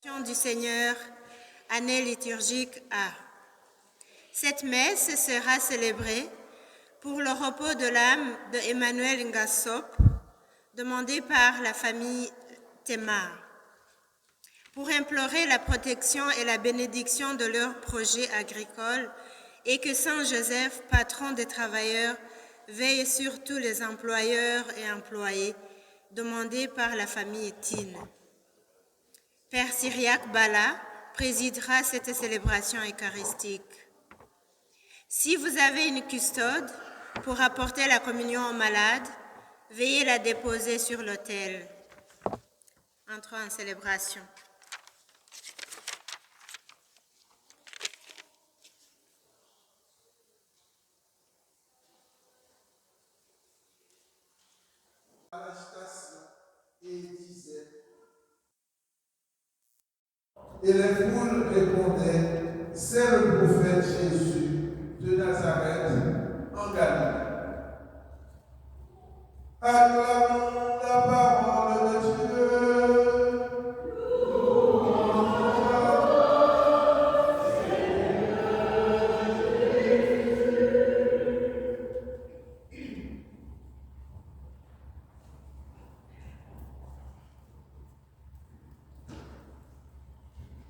Du Seigneur, année liturgique A. Cette messe sera célébrée pour le repos de l'âme de Emmanuel Ngassop, demandé par la famille Temar, pour implorer la protection et la bénédiction de leurs projets agricoles et que Saint Joseph, patron des travailleurs, veille sur tous les employeurs et employés, demandé par la famille Tine. Père Cyriaque Bala présidera cette célébration eucharistique. Si vous avez une custode pour apporter la communion aux malades, veuillez la déposer sur l'autel. Entrons en célébration. Et les foules répondaient, c'est le prophète Jésus de Nazareth en Galilée. Acclamons la parole de Dieu.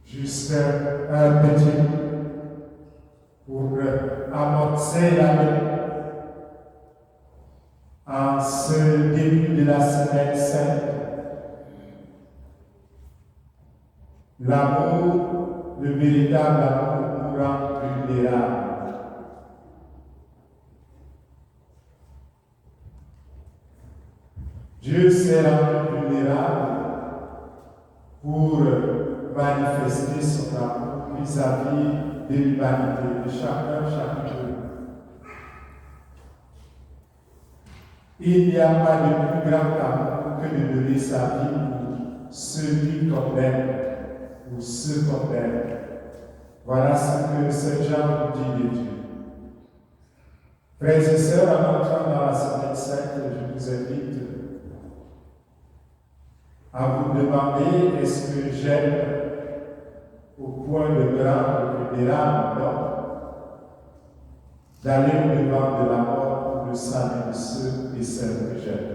Juste un petit pour amorcer l'année en ce début de la semaine sainte. L'amour, le véritable amour nous rend vulnérables. Dieu s'est rendu vulnérable pour manifester son amour vis-à-vis de l'humanité, de chacun, chacune. Il n'y a pas de plus grand amour que de donner sa vie pour celui qu'on aime, ou ceux qu'on aime. Voilà ce que Saint Jean nous dit de Dieu. Frères et sœurs, en entrant dans la semaine sainte, je vous invite à vous demander, est-ce que j'aime au point de me rendre vulnérable, non, d'aller au-devant de la mort pour le salut de ceux et celles que j'aime.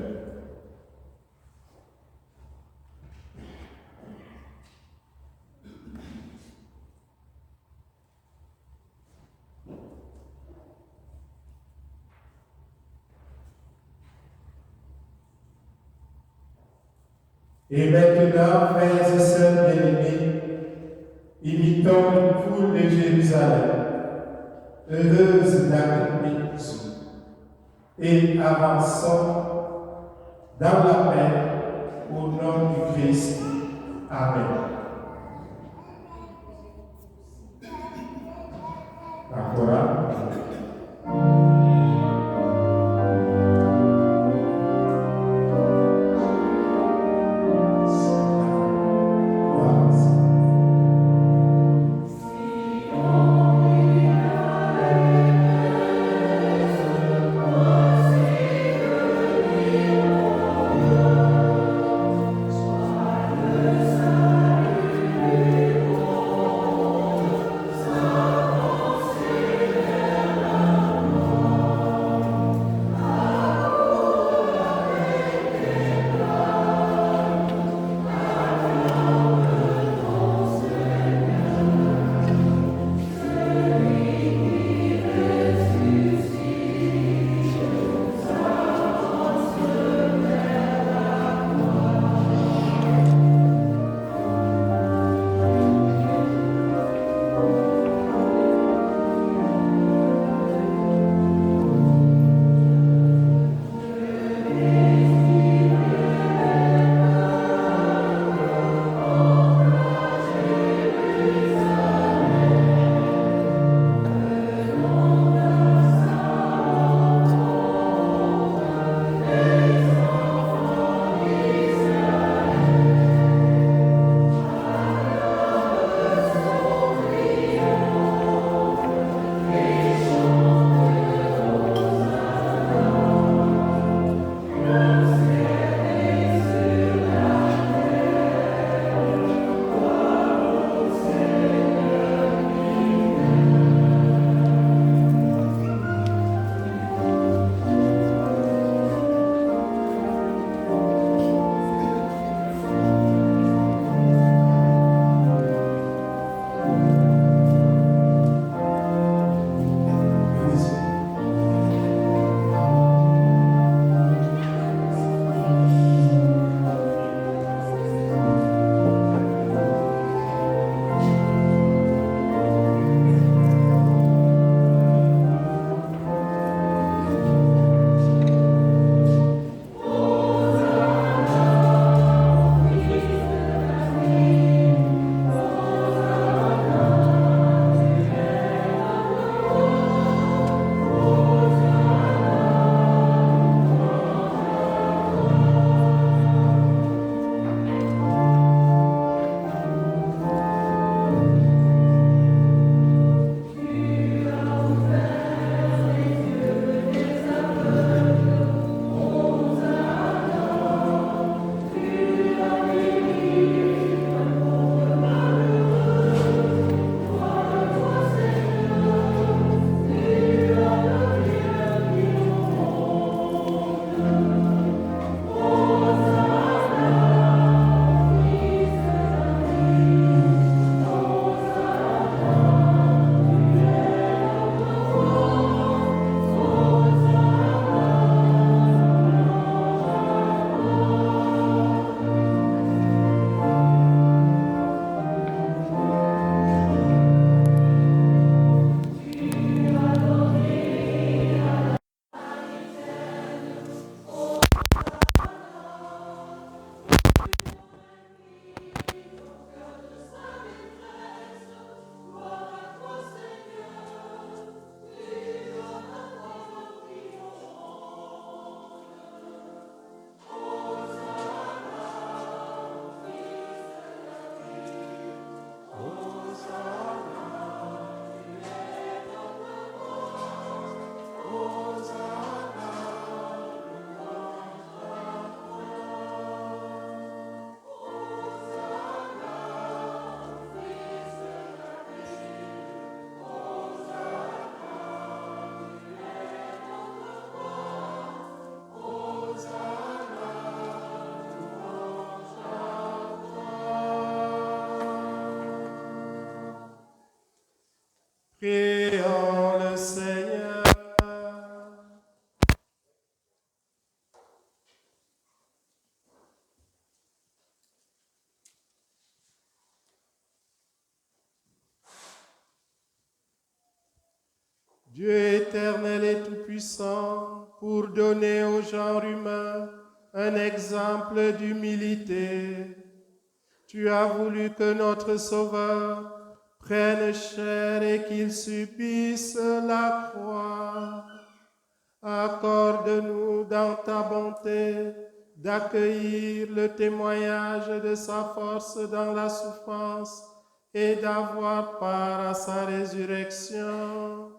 Et maintenant, frères et sœurs bien-aimés, imitons une foule de Jérusalem, heureuse d'accueillir Jésus, et avançons dans la paix au nom du Christ. Amen. La chorale. Sois le Saint. Prions le Seigneur. Dieu éternel et tout-puissant, pour donner au genre humain un exemple d'humilité, tu as voulu que notre Sauveur prenne chair et qu'il subisse la croix. Accorde-nous dans ta bonté d'accueillir le témoignage de sa force dans la souffrance et d'avoir part à sa résurrection.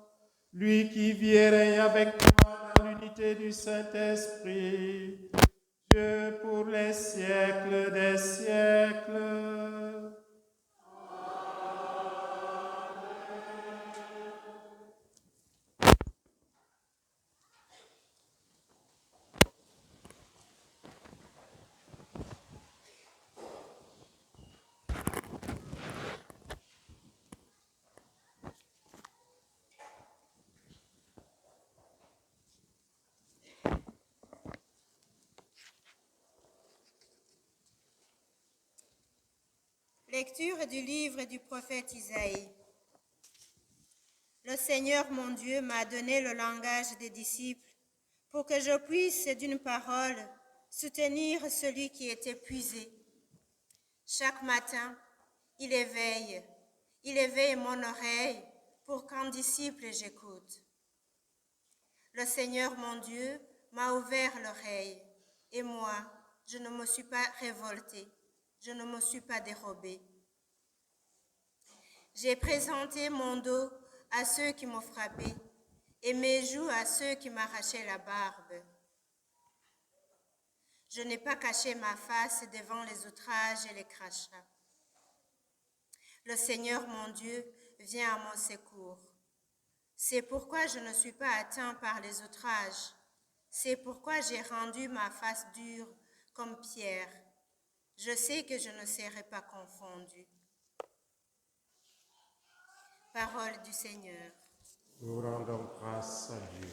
Lui qui vit et règne avec toi dans l'unité du Saint-Esprit, Dieu pour les siècles des siècles. Lecture du livre du prophète Isaïe. Le Seigneur mon Dieu m'a donné le langage des disciples pour que je puisse d'une parole soutenir celui qui est épuisé. Chaque matin, il éveille mon oreille pour qu'en disciple j'écoute. Le Seigneur mon Dieu m'a ouvert l'oreille et moi, je ne me suis pas révoltée, je ne me suis pas dérobée. J'ai présenté mon dos à ceux qui m'ont frappé et mes joues à ceux qui m'arrachaient la barbe. Je n'ai pas caché ma face devant les outrages et les crachats. Le Seigneur mon Dieu vient à mon secours. C'est pourquoi je ne suis pas atteint par les outrages. C'est pourquoi j'ai rendu ma face dure comme pierre. Je sais que je ne serai pas confondue. Parole du Seigneur. Nous rendons grâce à Dieu.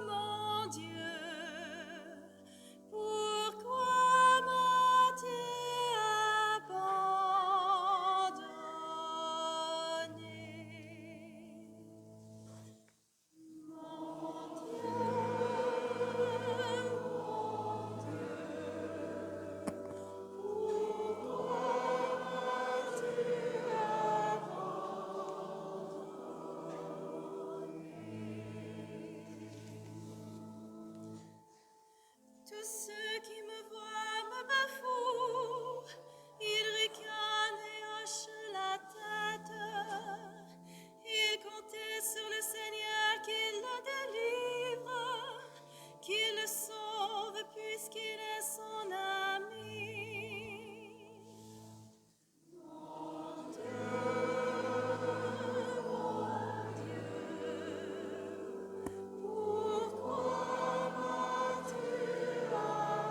Mon Dieu, pourquoi m'as-tu abandonné? Tous ceux qui me voient me bafouent, ils ricanent et hochent la tête. Ils comptaient sur le Seigneur qu'il le délivre, qu'il le sauve puisqu'il est son ami. Pourquoi m'as-tu abandonné?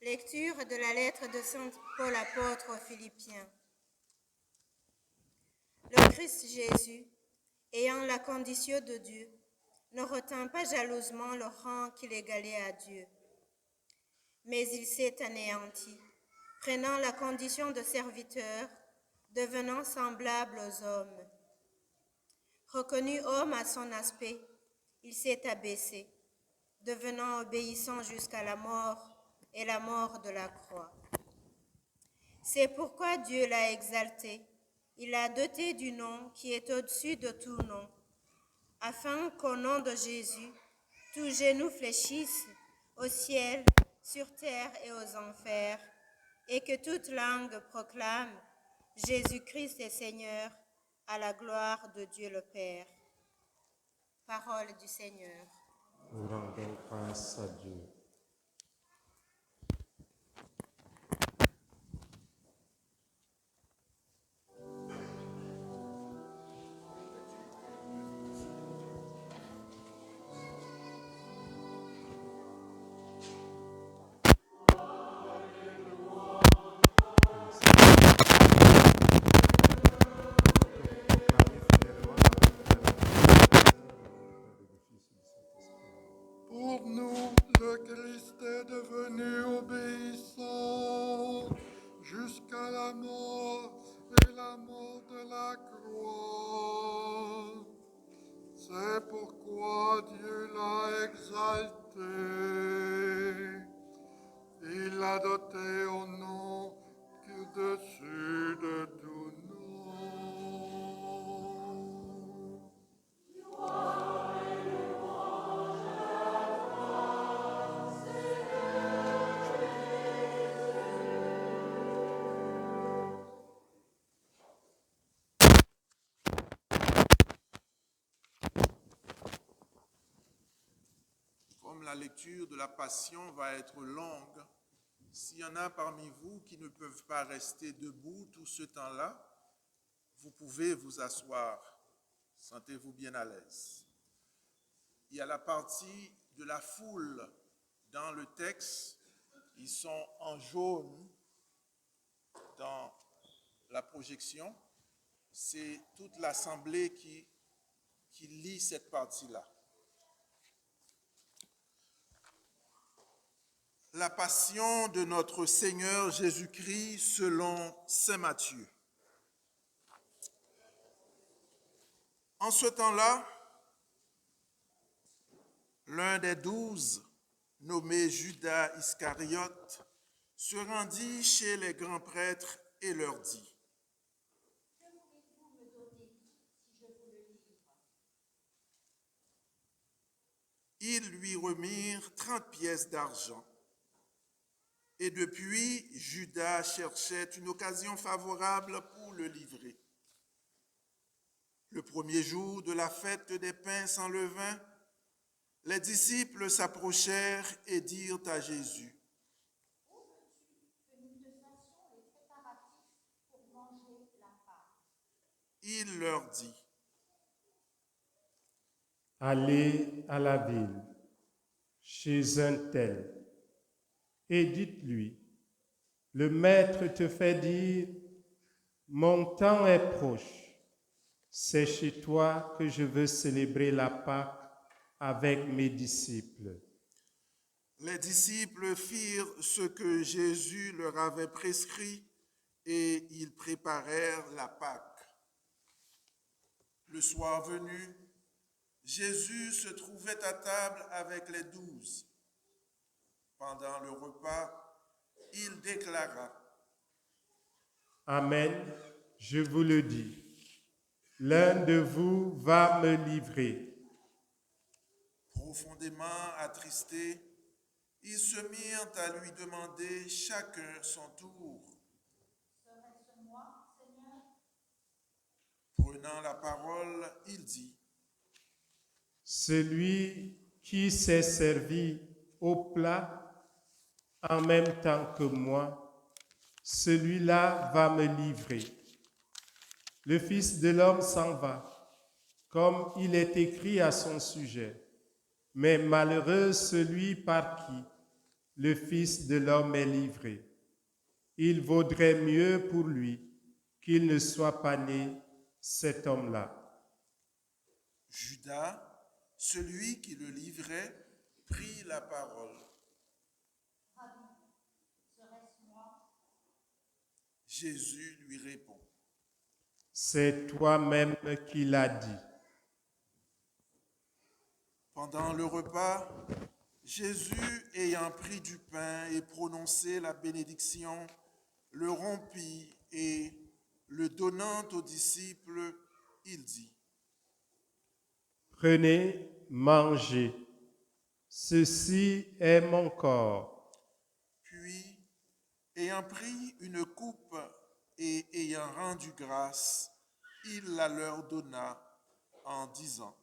Lecture de la lettre de Saint Paul apôtre aux Philippiens. Le Christ Jésus, ayant la condition de Dieu, ne retint pas jalousement le rang qu'il égalait à Dieu, mais il s'est anéanti, prenant la condition de serviteur, devenant semblable aux hommes. Reconnu homme à son aspect, il s'est abaissé, devenant obéissant jusqu'à la mort et la mort de la croix. C'est pourquoi Dieu l'a exalté, il l'a doté du nom qui est au-dessus de tout nom, afin qu'au nom de Jésus, tout genou fléchisse au ciel, sur terre et aux enfers, et que toute langue proclame Jésus-Christ est Seigneur, à la gloire de Dieu le Père. Parole du Seigneur. Nous rendons grâce à Dieu. Pour nous, le Christ est devenu obéissant jusqu'à la mort et la mort de la croix. C'est pourquoi Dieu l'a exalté. Il l'a doté au nom qui est au-dessus de tout nom. Comme la lecture de la Passion va être longue, s'il y en a parmi vous qui ne peuvent pas rester debout tout ce temps-là, vous pouvez vous asseoir. Sentez-vous bien à l'aise. Il y a la partie de la foule dans le texte. Ils sont en jaune dans la projection. C'est toute l'assemblée qui lit cette partie-là. La passion de notre Seigneur Jésus-Christ selon saint Matthieu. En ce temps-là, l'un des 12, nommé Judas Iscariote, se rendit chez les grands prêtres et leur dit : « Que voulez-vous me donner si je vous le livre ? » Ils lui remirent 30 pièces d'argent. Et depuis, Judas cherchait une occasion favorable pour le livrer. Le premier jour de la fête des pains sans levain, les disciples s'approchèrent et dirent à Jésus : « Où veux-tu que nous te fassions les préparatifs pour manger la Pâque ? » Il leur dit : « Allez à la ville, chez un tel, et dites-lui, le Maître te fait dire, mon temps est proche, c'est chez toi que je veux célébrer la Pâque avec mes disciples. » Les disciples firent ce que Jésus leur avait prescrit et ils préparèrent la Pâque. Le soir venu, Jésus se trouvait à table avec les 12. Pendant le repas, il déclara : « Amen, je vous le dis, l'un de vous va me livrer. » Profondément attristés, ils se mirent à lui demander chacun son tour : « Serait-ce moi, Seigneur ? » Prenant la parole, il dit : « Celui qui s'est servi au plat en même temps que moi, celui-là va me livrer. Le Fils de l'homme s'en va, comme il est écrit à son sujet, mais malheureux celui par qui le Fils de l'homme est livré. Il vaudrait mieux pour lui qu'il ne soit pas né, cet homme-là. Judas, celui qui le livrait, prit la parole. Jésus lui répond. C'est toi-même qui l'as dit. Pendant le repas, Jésus, ayant pris du pain et prononcé la bénédiction, le rompit et, le donnant aux disciples, il dit: Prenez, mangez. Ceci est mon corps. Puis, ayant pris une coupe et ayant rendu grâce, il la leur donna en disant: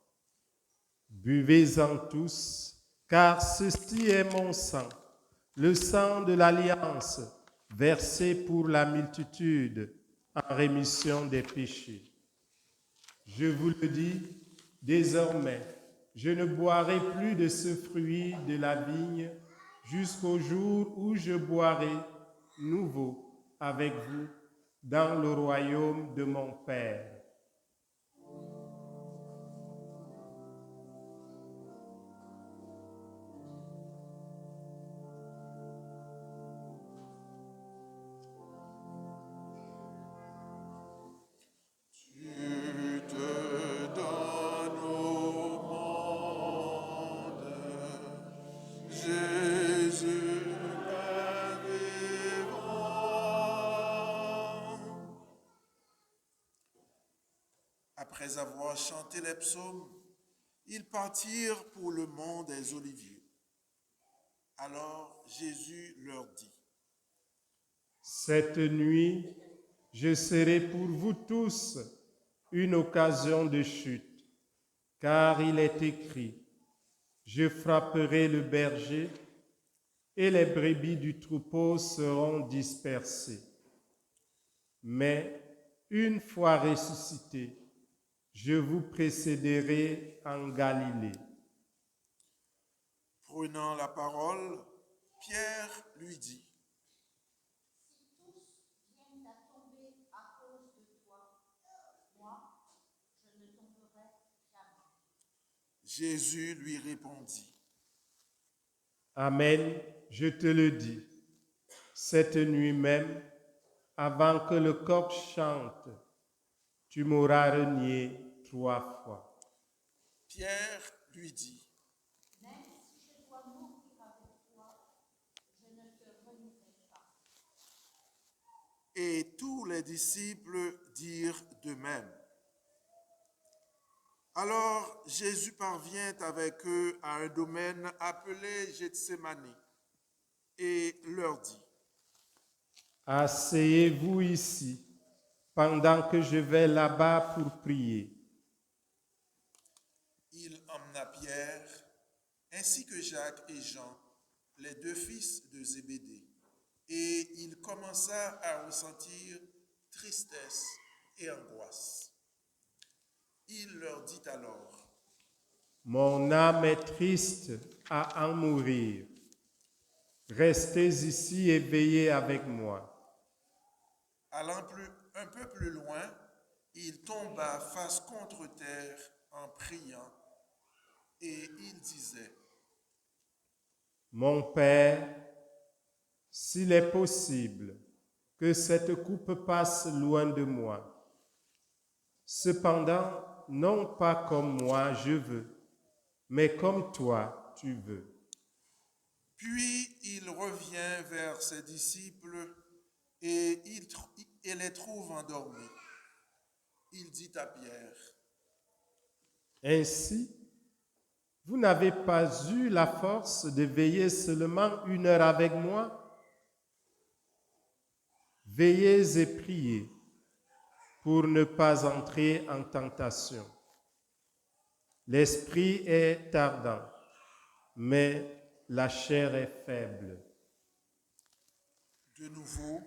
Buvez-en tous, car ceci est mon sang, le sang de l'alliance, versé pour la multitude en rémission des péchés. Je vous le dis, désormais, je ne boirai plus de ce fruit de la vigne jusqu'au jour où je boirai nouveau avec vous dans le royaume de mon Père. Après avoir chanté les psaumes, ils partirent pour le mont des Oliviers. Alors Jésus leur dit: Cette nuit, je serai pour vous tous une occasion de chute, car il est écrit, je frapperai le berger et les brebis du troupeau seront dispersées. Mais une fois ressuscité, je vous précéderai en Galilée. Prenant la parole, Pierre lui dit: Jésus lui répondit: Amen, je te le dis, cette nuit même, avant que le coq chante, tu m'auras renié 3 fois. Pierre lui dit: Et tous les disciples dirent de même. Alors Jésus parvient avec eux à un domaine appelé Gethsémani et leur dit: Asseyez-vous ici, pendant que je vais là-bas pour prier. Il emmena Pierre, ainsi que Jacques et Jean, les 2 fils de Zébédée, et il commença à ressentir tristesse et angoisse. Il leur dit alors: Mon âme est triste à en mourir. Restez ici et veillez avec moi. Allant un peu plus loin, il tomba face contre terre en priant, et il disait: Mon Père, s'il est possible que cette coupe passe loin de moi. Cependant, non pas comme moi je veux, mais comme toi tu veux. Puis il revient vers ses disciples et il les trouve endormis. Il dit à Pierre: Ainsi, vous n'avez pas eu la force de veiller seulement 1 heure avec moi? Veillez et priez pour ne pas entrer en tentation. L'esprit est ardent, mais la chair est faible. De nouveau,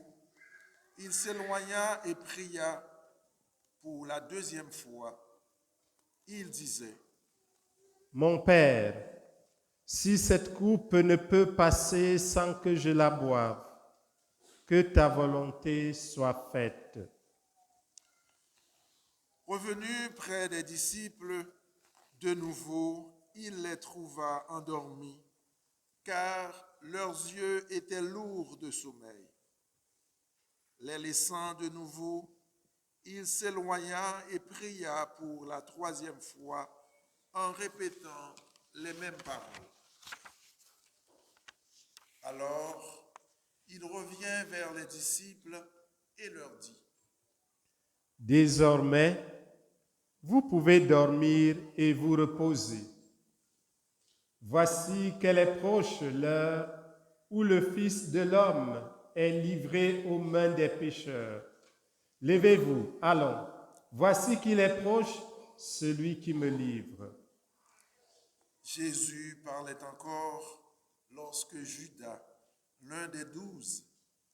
il s'éloigna et pria pour la 2e fois. Il disait: Mon Père, si cette coupe ne peut passer sans que je la boive, que ta volonté soit faite. Revenu près des disciples, de nouveau, il les trouva endormis, car leurs yeux étaient lourds de sommeil. Les laissant de nouveau, il s'éloigna et pria pour la 3e fois en répétant les mêmes paroles. Alors, il revient vers les disciples et leur dit: Désormais, vous pouvez dormir et vous reposer. Voici qu'elle est proche l'heure où le Fils de l'homme est livré aux mains des pécheurs. Levez-vous, allons. Voici qu'il est proche, celui qui me livre. Jésus parlait encore lorsque Judas, l'un des 12,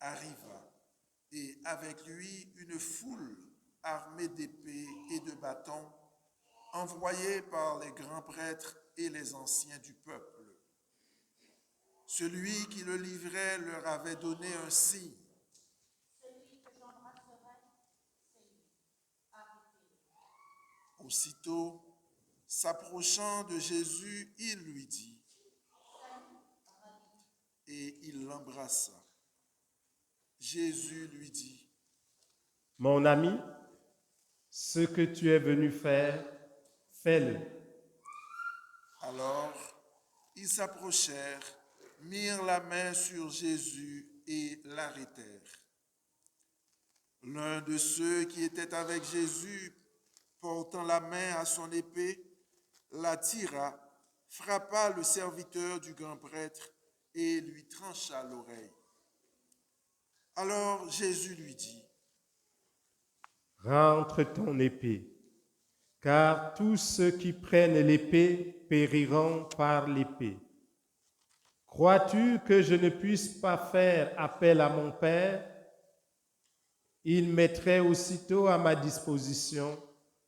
arriva, et avec lui une foule armée d'épées et de bâtons, envoyée par les grands prêtres et les anciens du peuple. Celui qui le livrait leur avait donné un signe. Aussitôt, s'approchant de Jésus, il lui dit, et il l'embrassa. Jésus lui dit: Mon ami, ce que tu es venu faire, fais-le. Alors, ils s'approchèrent, mirent la main sur Jésus et l'arrêtèrent. L'un de ceux qui étaient avec Jésus, portant la main à son épée, la tira, frappa le serviteur du grand prêtre et lui trancha l'oreille. Alors Jésus lui dit: Rentre ton épée, car tous ceux qui prennent l'épée périront par l'épée. Crois-tu que je ne puisse pas faire appel à mon Père? Il mettrait aussitôt à ma disposition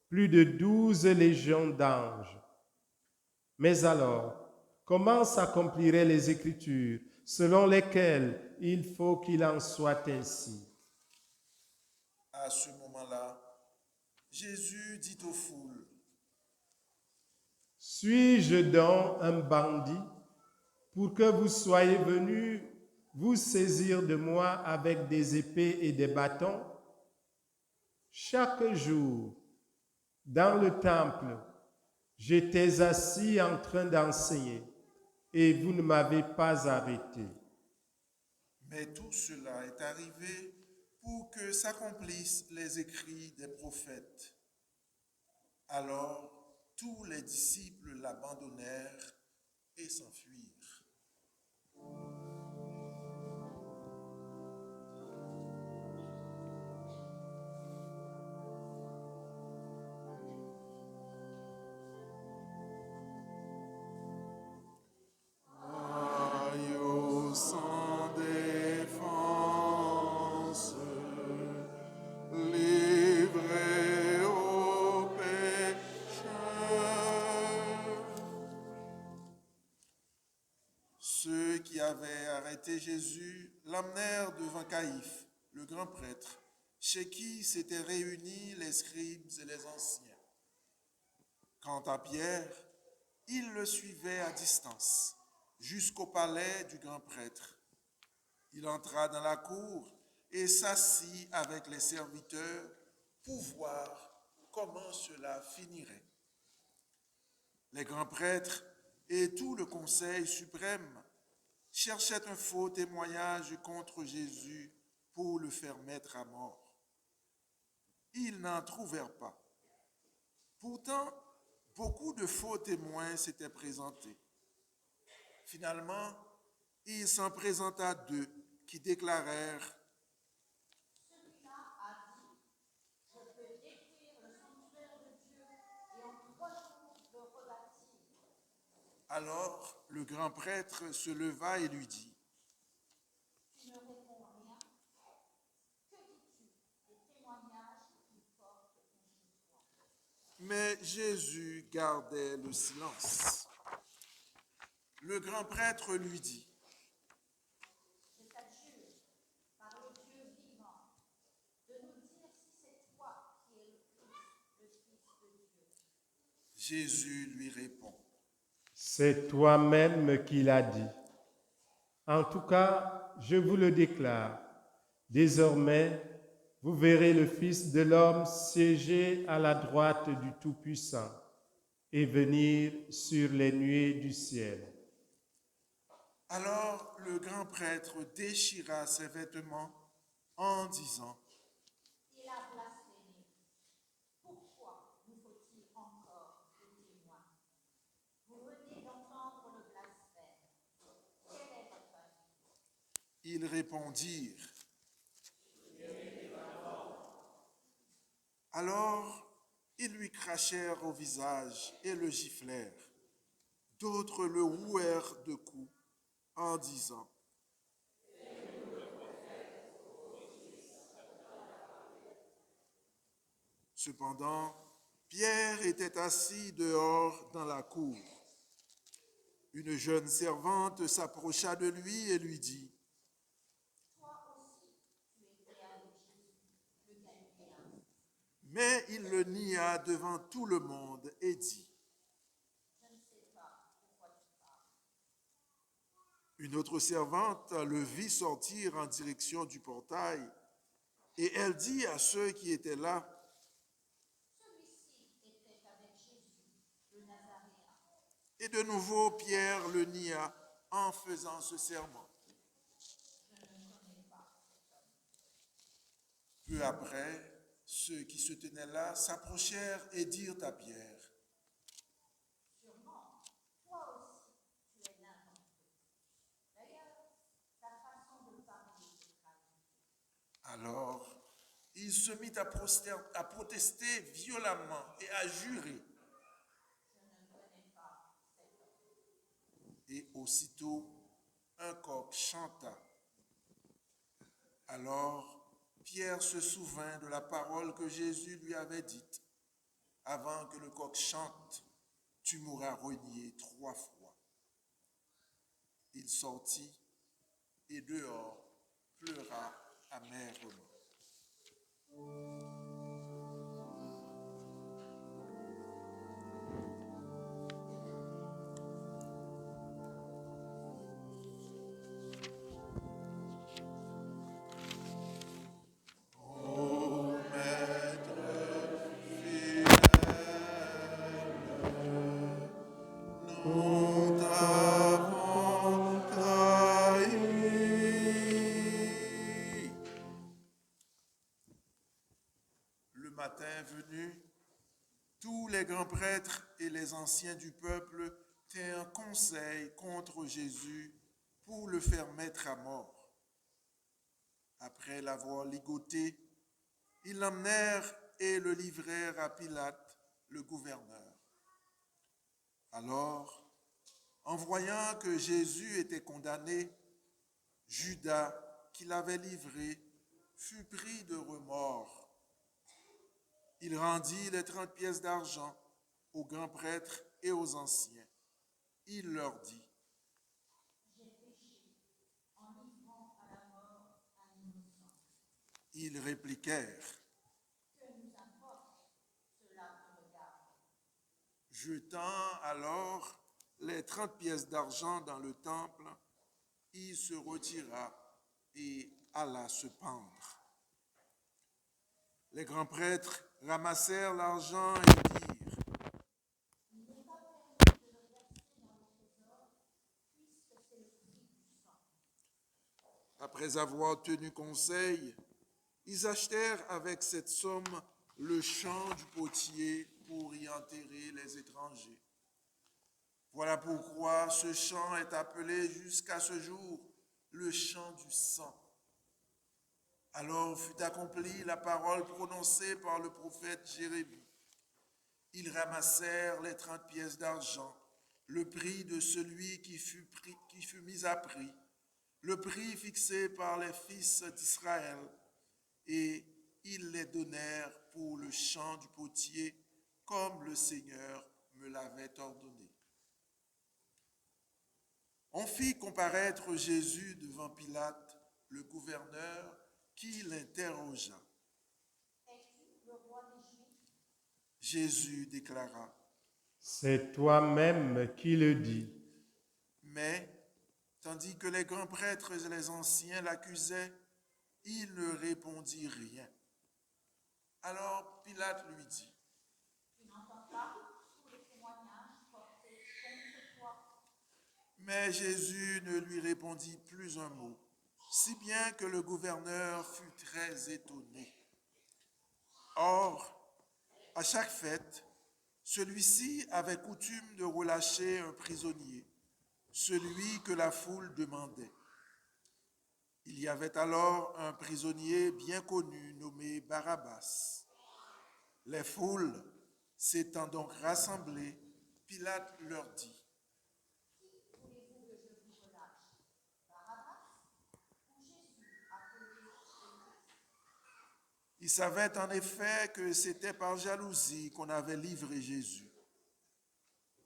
plus de 12 légions d'anges. Mais alors, comment s'accompliraient les Écritures selon lesquelles il faut qu'il en soit ainsi? À ce moment-là, Jésus dit aux foules: Suis-je donc un bandit pour que vous soyez venus vous saisir de moi avec des épées et des bâtons? Chaque jour, dans le temple, j'étais assis en train d'enseigner et vous ne m'avez pas arrêté. Mais tout cela est arrivé pour que s'accomplissent les écrits des prophètes. Alors, tous les disciples l'abandonnèrent et s'enfuirent. Agneau sans défense, livré au pécheur. Ceux qui avaient arrêté Jésus l'emmenèrent devant Caïphe, le grand prêtre, chez qui s'étaient réunis les scribes et les anciens. Quant à Pierre, il le suivait à distance, jusqu'au palais du grand prêtre. Il entra dans la cour et s'assit avec les serviteurs pour voir comment cela finirait. Les grands prêtres et tout le conseil suprême cherchaient un faux témoignage contre Jésus pour le faire mettre à mort. Ils n'en trouvèrent pas. Pourtant, beaucoup de faux témoins s'étaient présentés. Finalement, il s'en présenta 2 qui déclarèrent: Alors le grand prêtre se leva et lui dit: Mais Jésus gardait le silence. Le grand prêtre lui dit, Je t'adjure, par le Dieu vivant, de nous dire si c'est toi qui es le Fils de Dieu. Jésus lui répond, C'est toi-même qui l'as dit. En tout cas, je vous le déclare, désormais, vous verrez le Fils de l'homme siéger à la droite du Tout-Puissant et venir sur les nuées du ciel. alors le grand prêtre déchira ses vêtements en disant, Il a blasphémé. Pourquoi nous faut-il encore des témoins? Vous venez d'entendre le blasphème. Quel est votre avis? ils répondirent. Alors ils lui crachèrent au visage et le giflèrent. D'autres le rouèrent de coups en disant, cependant, Pierre était assis dehors dans la cour. Une jeune servante s'approcha de lui et lui dit, Toi aussi, tu étais avec Jésus, le Galiléen. mais il le nia devant tout le monde et dit, Je ne sais pas pourquoi tu parles. une autre servante le vit sortir en direction du portail, et elle dit à ceux qui étaient là, Celui-ci était avec Jésus, le Nazaréen. et de nouveau Pierre le nia en faisant ce serment. Peu après, ceux qui se tenaient là s'approchèrent et dirent à Pierre, Sûrement, toi aussi, tu es l'un d'entre eux. D'ailleurs, ta façon de parler est tragique. alors il se mit à protester violemment et à jurer. Et aussitôt, un coq chanta. Alors, Pierre se souvint de la parole que Jésus lui avait dite. Avant que le coq chante, tu m'auras renié 3 fois. Il sortit et dehors pleura amèrement. Le matin venu, tous les grands prêtres et les anciens du peuple tinrent un conseil contre Jésus pour le faire mettre à mort. Après l'avoir ligoté, ils l'emmenèrent et le livrèrent à Pilate, le gouverneur. Alors, en voyant que Jésus était condamné, Judas, qui l'avait livré, fut pris de remords. Il rendit les 30 pièces d'argent aux grands prêtres et aux anciens. Il leur dit, J'ai péché en livrant à la mort un innocent. ils répliquèrent, Que nous importe, cela te regarde. jetant alors les 30 pièces d'argent dans le temple, il se retira et alla se pendre. Les grands prêtres ramassèrent l'argent et dirent, Il n'est pas permis de le verser dans le trésor, puisque c'est le prix du sang. après avoir tenu conseil, ils achetèrent avec cette somme le champ du potier pour y enterrer les étrangers. Voilà pourquoi ce champ est appelé jusqu'à ce jour le champ du sang. Alors fut accomplie la parole prononcée par le prophète Jérémie. Ils ramassèrent les 30 pièces d'argent, le prix de celui qui fut mis à prix, le prix fixé par les fils d'Israël, et ils les donnèrent pour le champ du potier, comme le Seigneur me l'avait ordonné. On fit comparaître Jésus devant Pilate, le gouverneur, qui l'interrogea. Es-tu le roi des Juifs? Jésus déclara, C'est toi-même qui le dis. mais, tandis que les grands prêtres et les anciens l'accusaient, il ne répondit rien. Alors Pilate lui dit, Tu n'entends pas tous les témoignages portés contre toi? mais Jésus ne lui répondit plus un mot, si bien que le gouverneur fut très étonné. Or, à chaque fête, celui-ci avait coutume de relâcher un prisonnier, celui que la foule demandait. Il y avait alors un prisonnier bien connu nommé Barabbas. Les foules s'étant donc rassemblées, Pilate leur dit, Voulez-vous que je vous relâche? Barabbas ou Jésus appelé le Christ? il savait en effet que c'était par jalousie qu'on avait livré Jésus.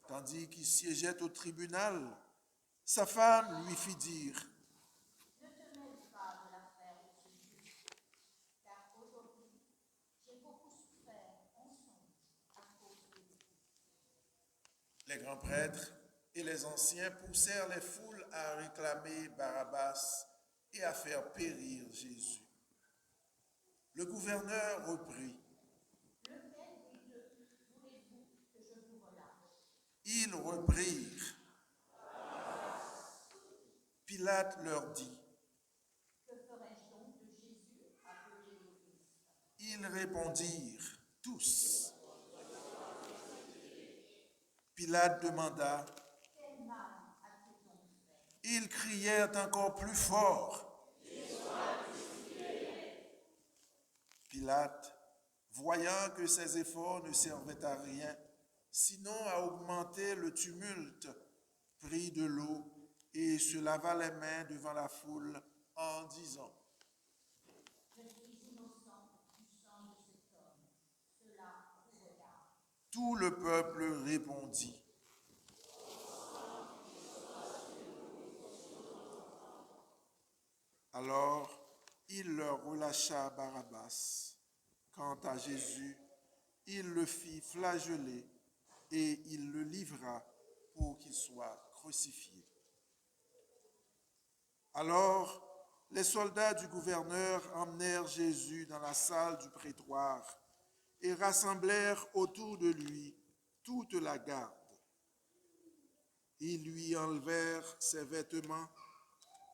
Tandis qu'il siégeait au tribunal, sa femme lui fit dire, Ne te mêle pas de l'affaire de ce juge, car aujourd'hui j'ai beaucoup souffert en songe à cause de lui. les grands prêtres et les anciens poussèrent les foules à réclamer Barabbas et à faire périr Jésus. Le gouverneur reprit. Lequel des deux voulez-vous que je vous relâche? Ils reprirent. Pilate leur dit. Que ferais-je donc de Jésus appelé le Christ? Ils répondirent tous. Pilate demanda. Quel mal as-tu donc fait? Ils crièrent encore plus fort. Pilate, voyant que ses efforts ne servaient à rien, sinon à augmenter le tumulte, prit de l'eau et se lava les mains devant la foule en disant, Je suis innocent du sang de cet homme. Cela vous regarde. tout le peuple répondit. Alors, il leur relâcha Barabbas. Quant à Jésus, il le fit flageller et il le livra pour qu'il soit crucifié. Alors, les soldats du gouverneur emmenèrent Jésus dans la salle du prétoire et rassemblèrent autour de lui toute la garde. Ils lui enlevèrent ses vêtements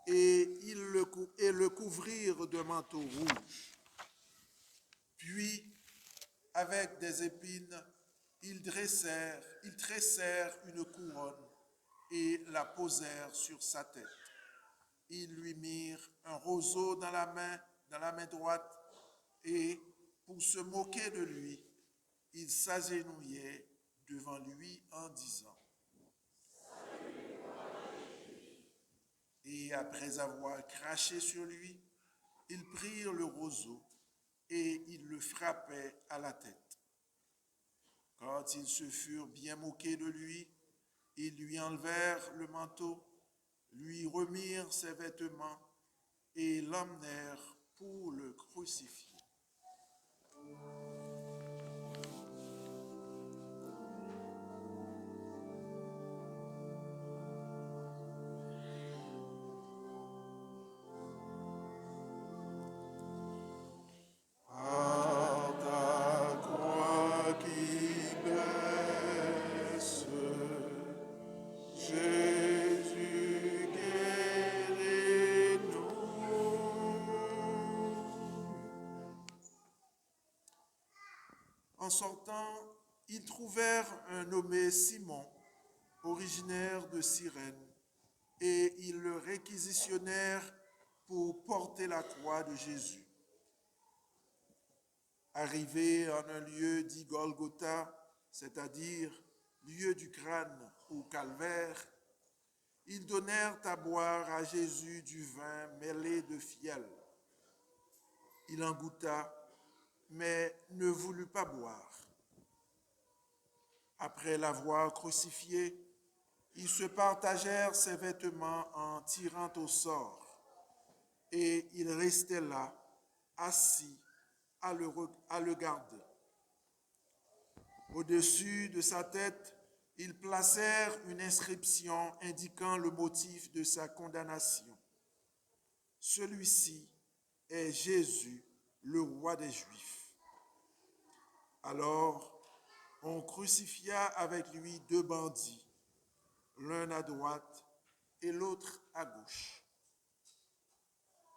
et le couvrirent de manteau rouge. Puis, avec des épines, ils tressèrent une couronne et la posèrent sur sa tête. Ils lui mirent un roseau dans la main droite, et, pour se moquer de lui, ils s'agenouillaient devant lui en disant, et après avoir craché sur lui, ils prirent le roseau et ils le frappaient à la tête. Quand ils se furent bien moqués de lui, ils lui enlevèrent le manteau, lui remirent ses vêtements et l'emmenèrent pour le crucifier. En sortant, ils trouvèrent un nommé Simon, originaire de Cyrène, et ils le réquisitionnèrent pour porter la croix de Jésus. Arrivés en un lieu dit Golgotha, c'est-à-dire lieu du crâne ou calvaire, ils donnèrent à boire à Jésus du vin mêlé de fiel. Il en goûta, mais ne voulut pas boire. Après l'avoir crucifié, Ils se partagèrent ses vêtements en tirant au sort, et il restait là, assis, à le garder. Au-dessus de sa tête, ils placèrent une inscription indiquant le motif de sa condamnation. Celui-ci est Jésus, le roi des Juifs. Alors, on crucifia avec lui 2 bandits, l'un à droite et l'autre à gauche.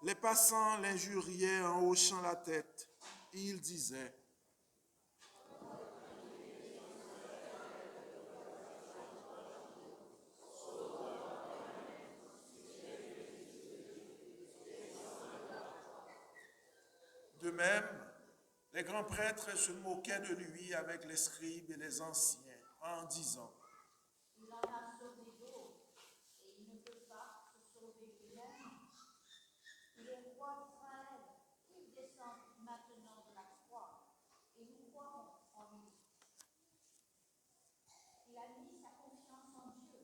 Les passants l'injuriaient en hochant la tête. Ils disaient: de même, les grands prêtres se moquaient de lui avec les scribes et les anciens en disant: Il en a sauvé d'autres, et il ne peut pas se sauver lui-même. Il est roi d'Israël, qu'il descende maintenant de la croix, et nous croirons en lui. Il a mis sa confiance en Dieu.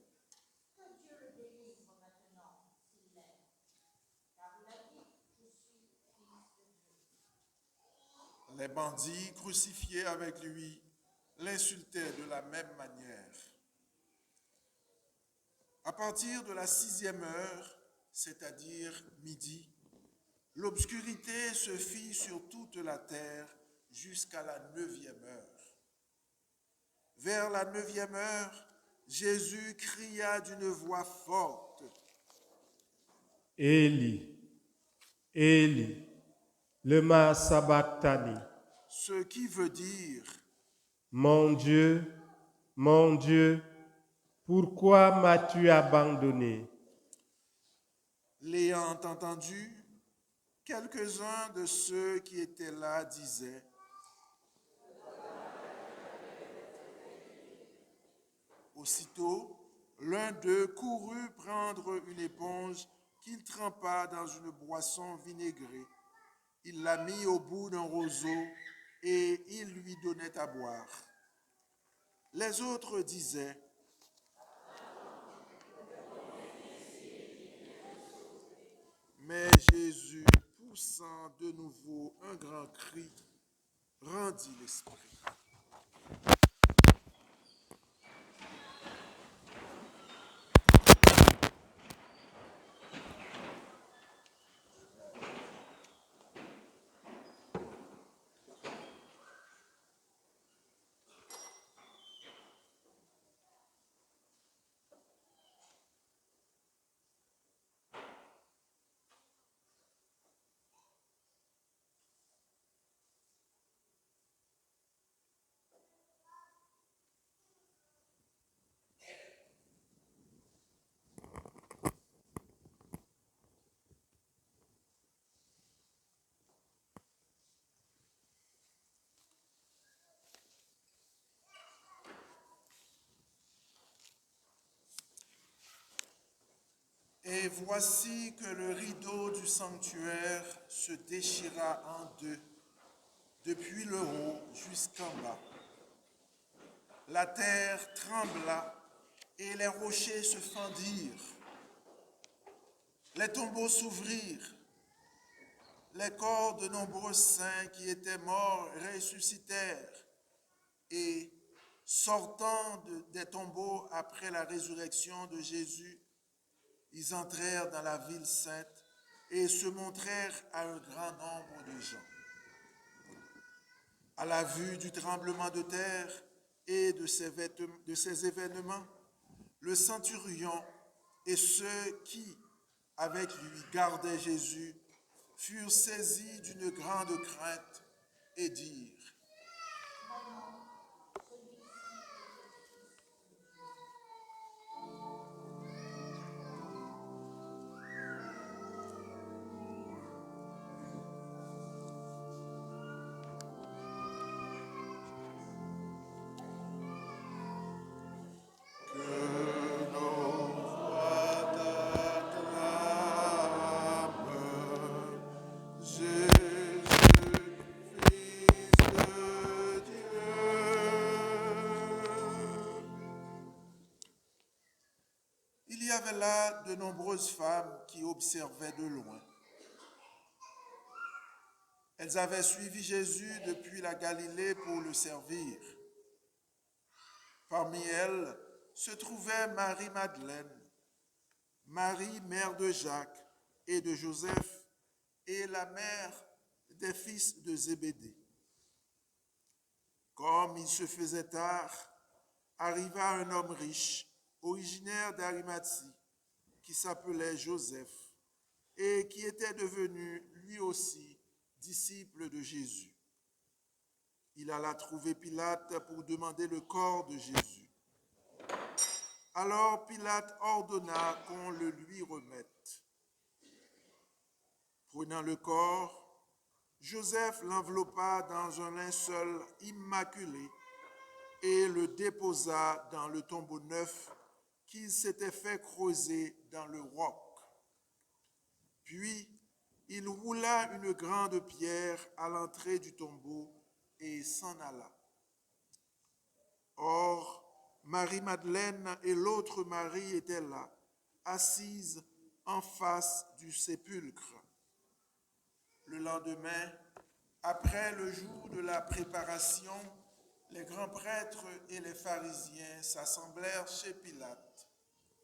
Que Dieu le délivre maintenant, s'il l'aime. Car il a dit: je suis fils de Dieu. Les bandits crucifiés avec lui l'insultaient de la même manière. À partir de la 6e heure, c'est-à-dire midi, l'obscurité se fit sur toute la terre jusqu'à la 9e heure. Vers la 9e heure, Jésus cria d'une voix forte: Élie, Élie, lema sabachthani. Ce qui veut dire: Mon Dieu, pourquoi m'as-tu abandonné? L'ayant entendu, quelques-uns de ceux qui étaient là disaient: Aussitôt, l'un d'eux courut prendre une éponge qu'il trempa dans une boisson vinaigrée. Il la mit au bout d'un roseau et il lui donnait à boire. Les autres disaient: Mais Jésus, poussant de nouveau un grand cri, rendit l'esprit. Et voici que le rideau du sanctuaire se déchira en deux, depuis le haut jusqu'en bas. La terre trembla et les rochers se fendirent. Les tombeaux s'ouvrirent. Les corps de nombreux saints qui étaient morts ressuscitèrent et, sortant des tombeaux après la résurrection de Jésus, ils entrèrent dans la ville sainte et se montrèrent à un grand nombre de gens. À la vue du tremblement de terre et de ces événements, le centurion et ceux qui, avec lui, gardaient Jésus, furent saisis d'une grande crainte et dirent: Jésus, Fils avait là de nombreuses femmes qui observaient de loin. Elles avaient suivi Jésus depuis la Galilée pour le servir. Parmi elles se trouvait Marie-Madeleine, Marie, mère de Jacques et de Joseph, et la mère des fils de Zébédée. Comme il se faisait tard, arriva un homme riche, originaire d'Arimathie, qui s'appelait Joseph, et qui était devenu lui aussi disciple de Jésus. Il alla trouver Pilate pour demander le corps de Jésus. Alors Pilate ordonna qu'on le lui remette. Prenant le corps, Joseph l'enveloppa dans un linceul immaculé et le déposa dans le tombeau neuf qu'il s'était fait creuser dans le roc. Puis, il roula une grande pierre à l'entrée du tombeau et s'en alla. Or, Marie-Madeleine et l'autre Marie étaient là, assises en face du sépulcre. Le lendemain, après le jour de la préparation, les grands prêtres et les pharisiens s'assemblèrent chez Pilate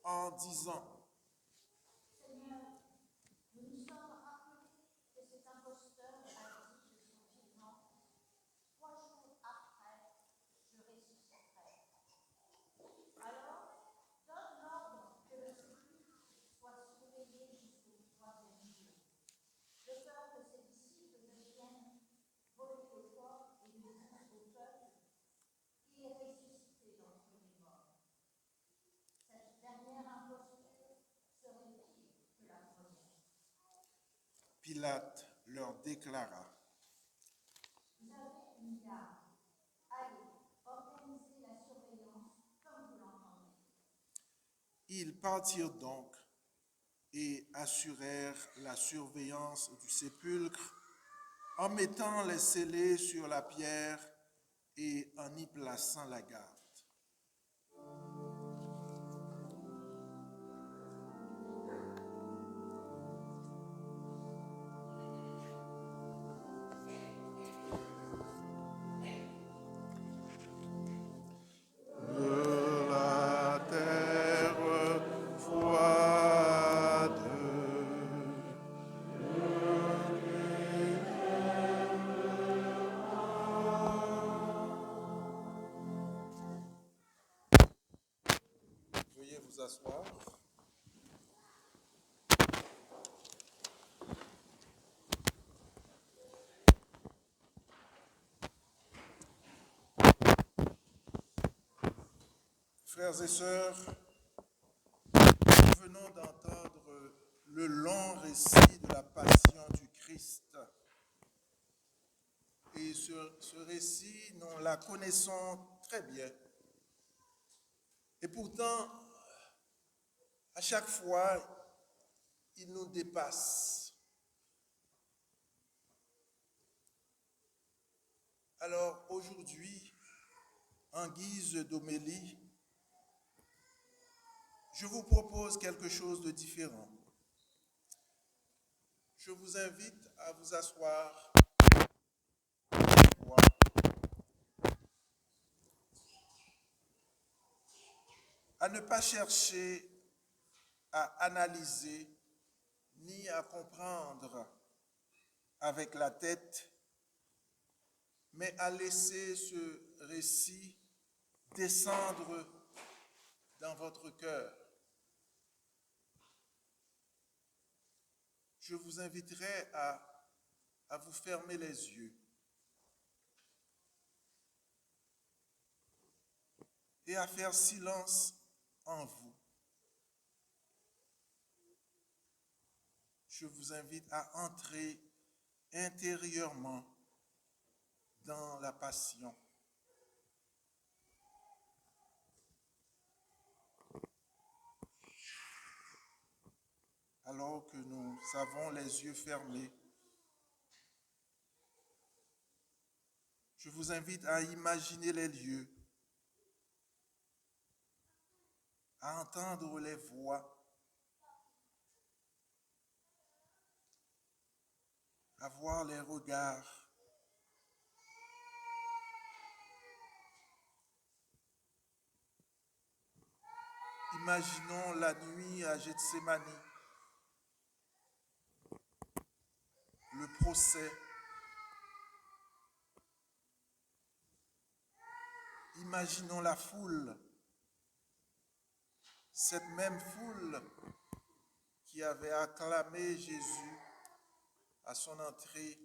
en disant: Seigneur, nous nous sommes rappelés que cet imposteur a dit de son vivant, 3 jours après, je ressusciterai. Alors, donne l'ordre que le sépulcre soit surveillé jusqu'au 3e jour, de peur que ses disciples ne viennent voler le corps et le disent au peuple, qui est ressuscité d'entre les morts. Cette dernière imposture serait pire que la première. Pilate leur déclara: Vous avez une garde. Allez, organisez la surveillance comme vous l'entendez. Ils partirent donc et assurèrent la surveillance du sépulcre en mettant les scellés sur la pierre et en y plaçant la garde. De la terre froide, veuillez vous asseoir. Frères et sœurs, nous venons d'entendre le long récit de la passion du Christ. Et ce récit, nous la connaissons très bien. Et pourtant, à chaque fois, il nous dépasse. Alors aujourd'hui, en guise d'homélie, je vous propose quelque chose de différent. Je vous invite à vous asseoir avec moi. À ne pas chercher à analyser ni à comprendre avec la tête, mais à laisser ce récit descendre dans votre cœur. Je vous inviterai à vous fermer les yeux et à faire silence en vous. Je vous invite à entrer intérieurement dans la passion. Alors que nous avons les yeux fermés, je vous invite à imaginer les lieux, à entendre les voix à voir les regards. Imaginons la nuit à Gethsémani, le procès. Imaginons la foule, cette même foule qui avait acclamé Jésus à son entrée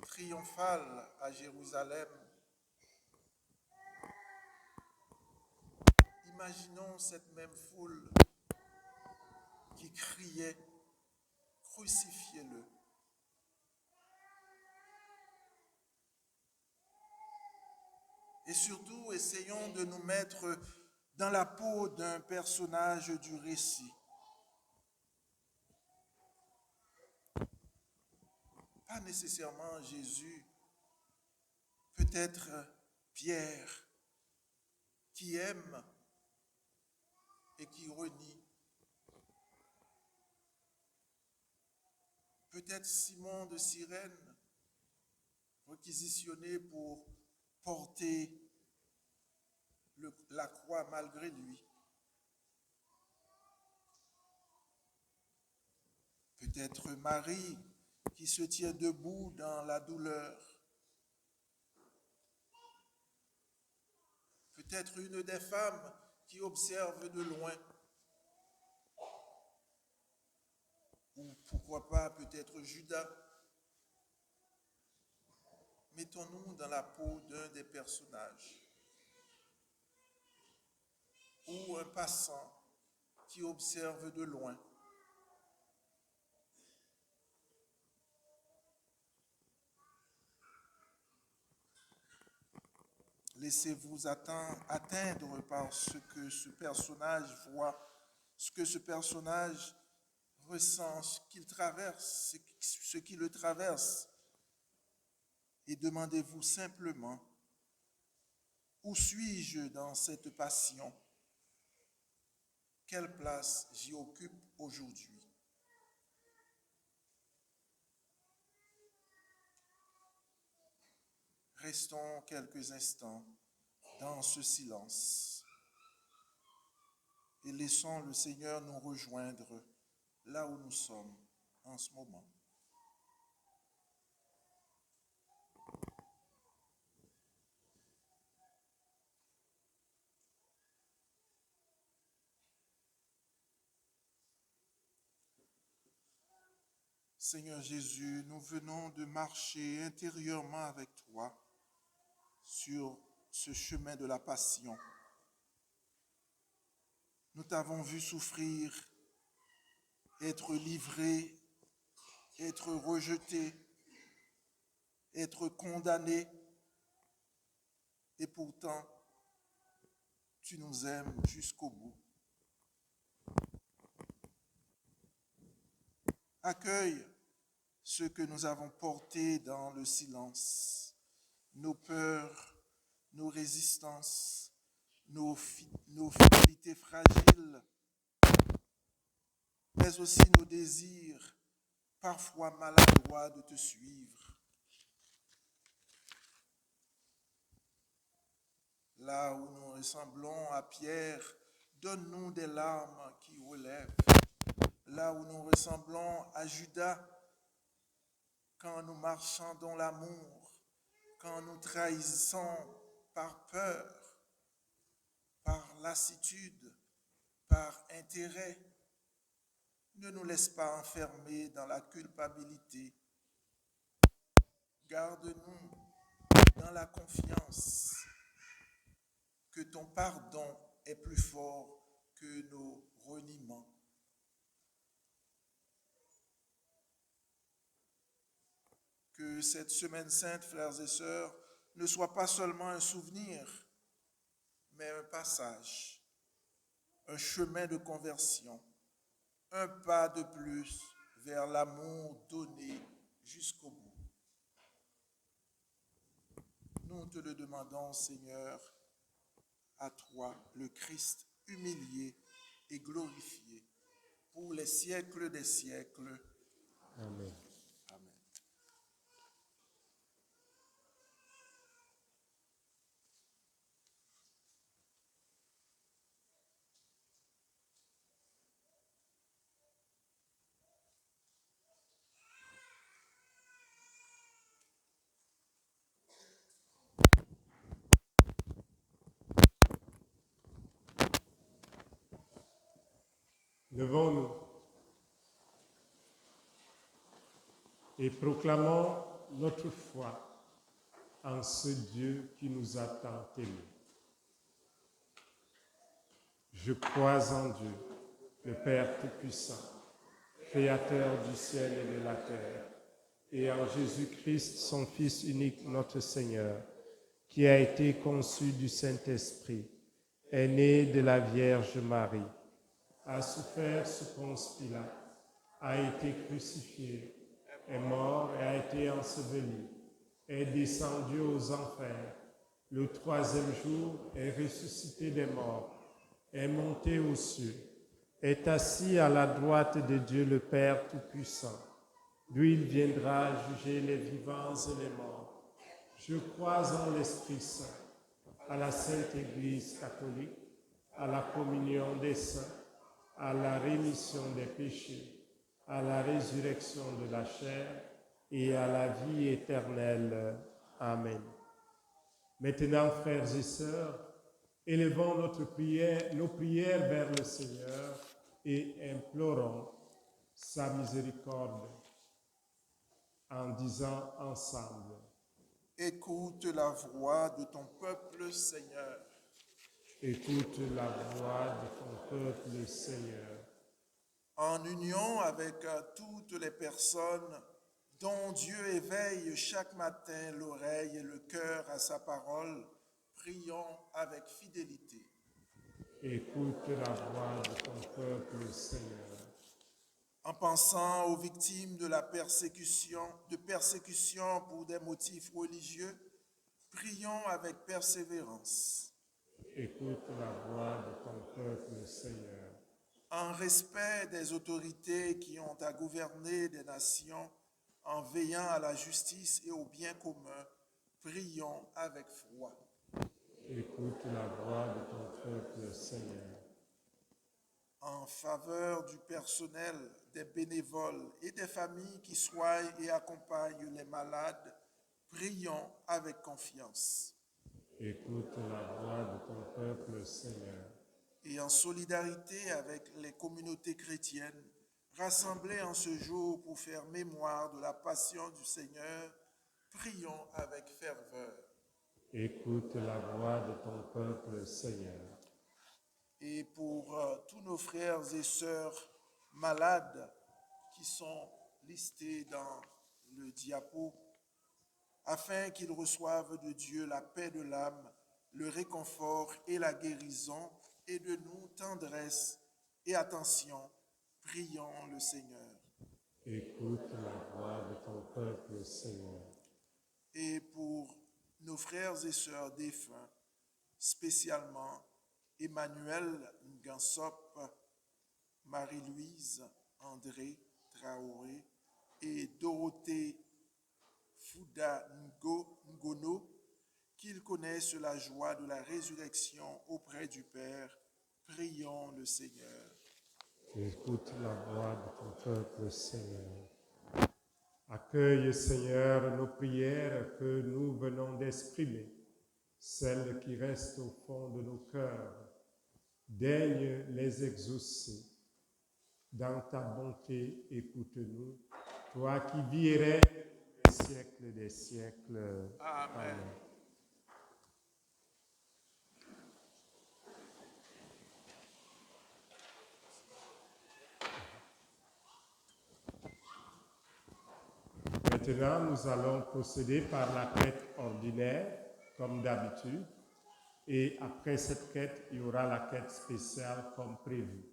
triomphale à Jérusalem. Imaginons cette même foule qui criait « Crucifiez-le ». Et surtout, essayons de nous mettre dans la peau d'un personnage du récit. Pas nécessairement Jésus, peut-être Pierre, qui aime et qui renie. Peut-être Simon de Cyrène, réquisitionné pour porter la croix malgré lui. Peut-être Marie qui se tient debout dans la douleur. Peut-être une des femmes qui observe de loin. Ou pourquoi pas peut-être Judas. Mettons-nous dans la peau d'un des personnages. Ou un passant qui observe de loin. Laissez-vous atteindre par ce que ce personnage voit, ce que ce personnage ressent, ce qu'il traverse, ce qui le traverse. Et demandez-vous simplement, où suis-je dans cette passion? Quelle place j'y occupe aujourd'hui? Restons quelques instants dans ce silence et laissons le Seigneur nous rejoindre là où nous sommes en ce moment. Seigneur Jésus, nous venons de marcher intérieurement avec toi sur ce chemin de la passion. Nous t'avons vu souffrir, être livré, être rejeté, être condamné, et pourtant, tu nous aimes jusqu'au bout. Accueille ce que nous avons porté dans le silence, nos peurs, nos résistances, nos fidélités fragiles, mais aussi nos désirs parfois maladroits de te suivre. Là où nous ressemblons à Pierre, donne-nous des larmes qui relèvent. Là où nous ressemblons à Judas, quand nous marchons dans l'amour, quand nous trahissons par peur, par lassitude, par intérêt, ne nous laisse pas enfermer dans la culpabilité. Garde-nous dans la confiance que ton pardon est plus fort que nos reniements. Que cette semaine sainte, frères et sœurs, ne soit pas seulement un souvenir, mais un passage, un chemin de conversion, un pas de plus vers l'amour donné jusqu'au bout. Nous te le demandons, Seigneur, à toi, le Christ humilié et glorifié, pour les siècles des siècles. Amen. Amen. Levons-nous et proclamons notre foi en ce Dieu qui nous a tant aimés. Je crois en Dieu, le Père Tout-Puissant, Créateur du ciel et de la terre, et en Jésus-Christ, son Fils unique, notre Seigneur, qui a été conçu du Saint-Esprit, est né de la Vierge Marie, a souffert sous Ponce Pilate, a été crucifié, est mort et a été enseveli, est descendu aux enfers, le troisième jour est ressuscité des morts, est monté aux cieux, est assis à la droite de Dieu le Père Tout-Puissant. D'où il viendra juger les vivants et les morts. Je crois en l'Esprit Saint, à la Sainte Église catholique, à la communion des saints, à la rémission des péchés, à la résurrection de la chair et à la vie éternelle. Amen. Maintenant, frères et sœurs, élevons nos prières vers le Seigneur et implorons sa miséricorde en disant ensemble: Écoute la voix de ton peuple, Seigneur. Écoute la voix de ton peuple, Seigneur. En union avec toutes les personnes dont Dieu éveille chaque matin l'oreille et le cœur à sa parole, prions avec fidélité. Écoute la voix de ton peuple, Seigneur. En pensant aux victimes de la persécution pour des motifs religieux, prions avec persévérance. Écoute la voix de ton peuple, Seigneur. En respect des autorités qui ont à gouverner des nations, en veillant à la justice et au bien commun, prions avec foi. Écoute la voix de ton peuple, Seigneur. En faveur du personnel, des bénévoles et des familles qui soignent et accompagnent les malades, prions avec confiance. Écoute la voix de ton peuple, Seigneur. Et en solidarité avec les communautés chrétiennes, rassemblées en ce jour pour faire mémoire de la passion du Seigneur, prions avec ferveur. Écoute la voix de ton peuple, Seigneur. Et pour tous nos frères et sœurs malades qui sont listés dans le diapo, afin qu'ils reçoivent de Dieu la paix de l'âme, le réconfort et la guérison, et de nous tendresse et attention, prions le Seigneur. Écoute la voix de ton peuple, Seigneur. Et pour nos frères et sœurs défunts, spécialement Emmanuel Ngansop, Marie-Louise André Traoré et Dorothée Fouda Ngono, qu'ils connaissent la joie de la résurrection auprès du Père, prions le Seigneur. Écoute la voix de ton peuple, Seigneur. Accueille, Seigneur, nos prières que nous venons d'exprimer, celles qui restent au fond de nos cœurs. Daigne les exaucer. Dans ta bonté, écoute-nous, toi qui vis et règnes pour les siècles des siècles. Amen. Amen. Maintenant, nous allons procéder par la quête ordinaire, comme d'habitude. Et après cette quête, il y aura la quête spéciale comme prévu.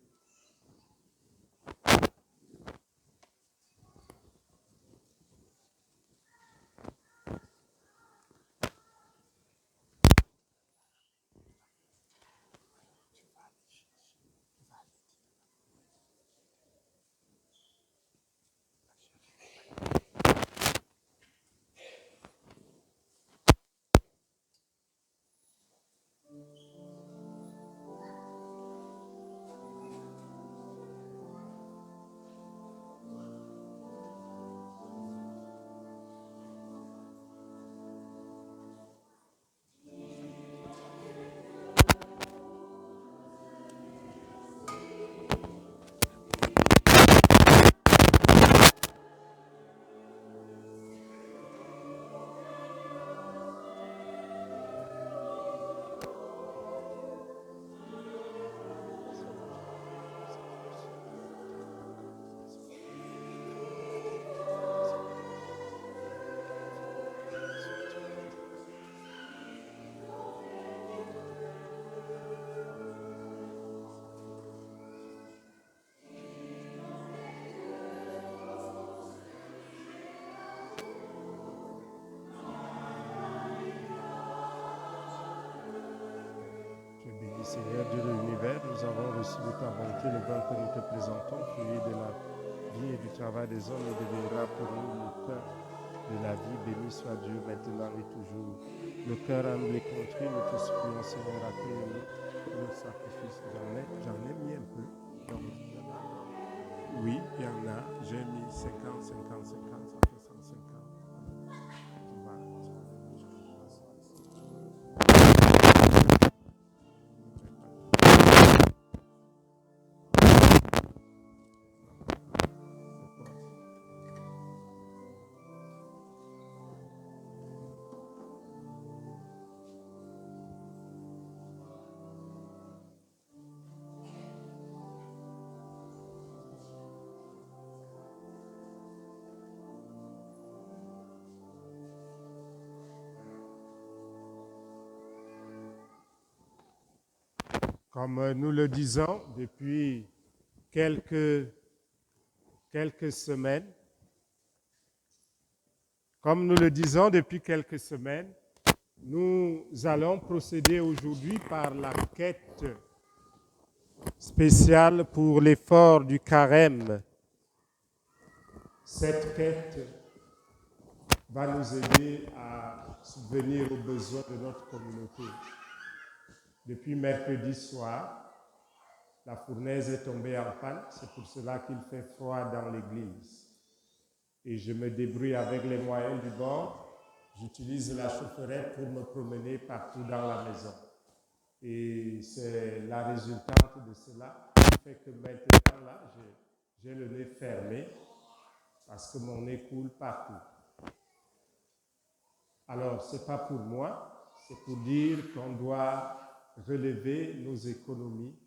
Seigneur Dieu de l'univers, nous avons reçu de ta bonté le vin que nous te présentons, fruit de la vie et du travail des hommes, et deviendra pour nous le pain de la vie. Béni soit Dieu maintenant et toujours. Le cœur humble et contrit, nous te supplions, Seigneur, accueille-nous le sacrifice. J'en ai mis un peu. Donc, oui, il y en a. J'ai mis 50, 50, 50, ça fait 150. Comme nous le disons depuis quelques semaines, nous allons procéder aujourd'hui par la quête spéciale pour l'effort du carême. Cette quête va nous aider à subvenir aux besoins de notre communauté. Depuis mercredi soir, la fournaise est tombée en panne, c'est pour cela qu'il fait froid dans l'église. Et je me débrouille avec les moyens du bord. J'utilise la chaufferette pour me promener partout dans la maison. Et c'est la résultante de cela qui fait que maintenant, là, j'ai le nez fermé parce que mon nez coule partout. Alors, ce n'est pas pour moi, c'est pour dire qu'on doit relever nos économies,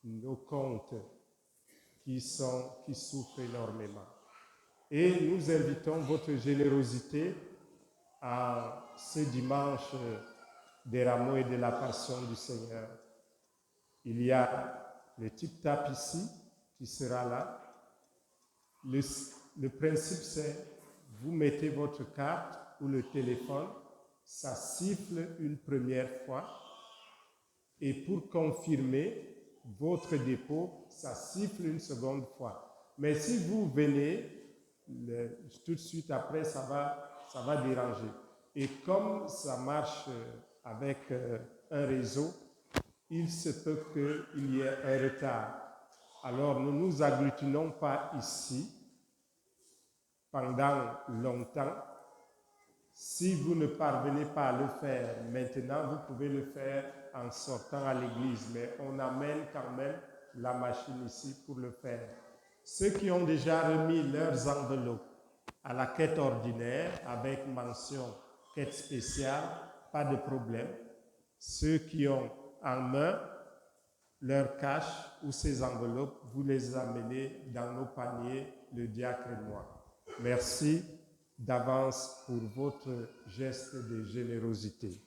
nos comptes qui souffrent énormément. Et nous invitons votre générosité à ce dimanche des rameaux et de la passion du Seigneur. Il y a le tip-tap ici qui sera là. Le principe, c'est vous mettez votre carte ou le téléphone, ça siffle une première fois. Et pour confirmer votre dépôt, ça siffle une seconde fois. Mais si vous venez, tout de suite après, ça va déranger. Et comme ça marche avec un réseau, il se peut qu'il y ait un retard. Alors, ne nous agglutinons pas ici pendant longtemps. Si vous ne parvenez pas à le faire maintenant, vous pouvez le faire en sortant à l'église, mais on amène quand même la machine ici pour le faire. Ceux qui ont déjà remis leurs enveloppes à la quête ordinaire avec mention quête spéciale, pas de problème. Ceux qui ont en main leur cash ou ces enveloppes, vous les amenez dans nos paniers, le diacre et moi. Merci d'avance pour votre geste de générosité.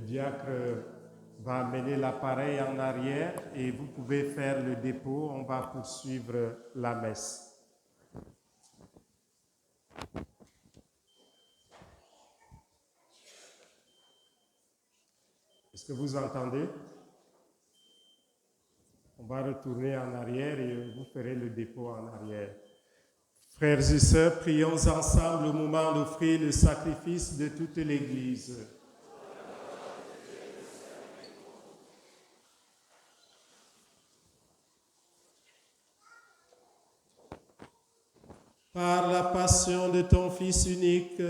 diacre va amener l'appareil en arrière et vous pouvez faire le dépôt. On va poursuivre la messe. Est-ce que vous entendez? On va retourner en arrière et vous ferez le dépôt en arrière. Frères et sœurs, prions ensemble au moment d'offrir le sacrifice de toute l'Église. Par la passion de ton Fils unique,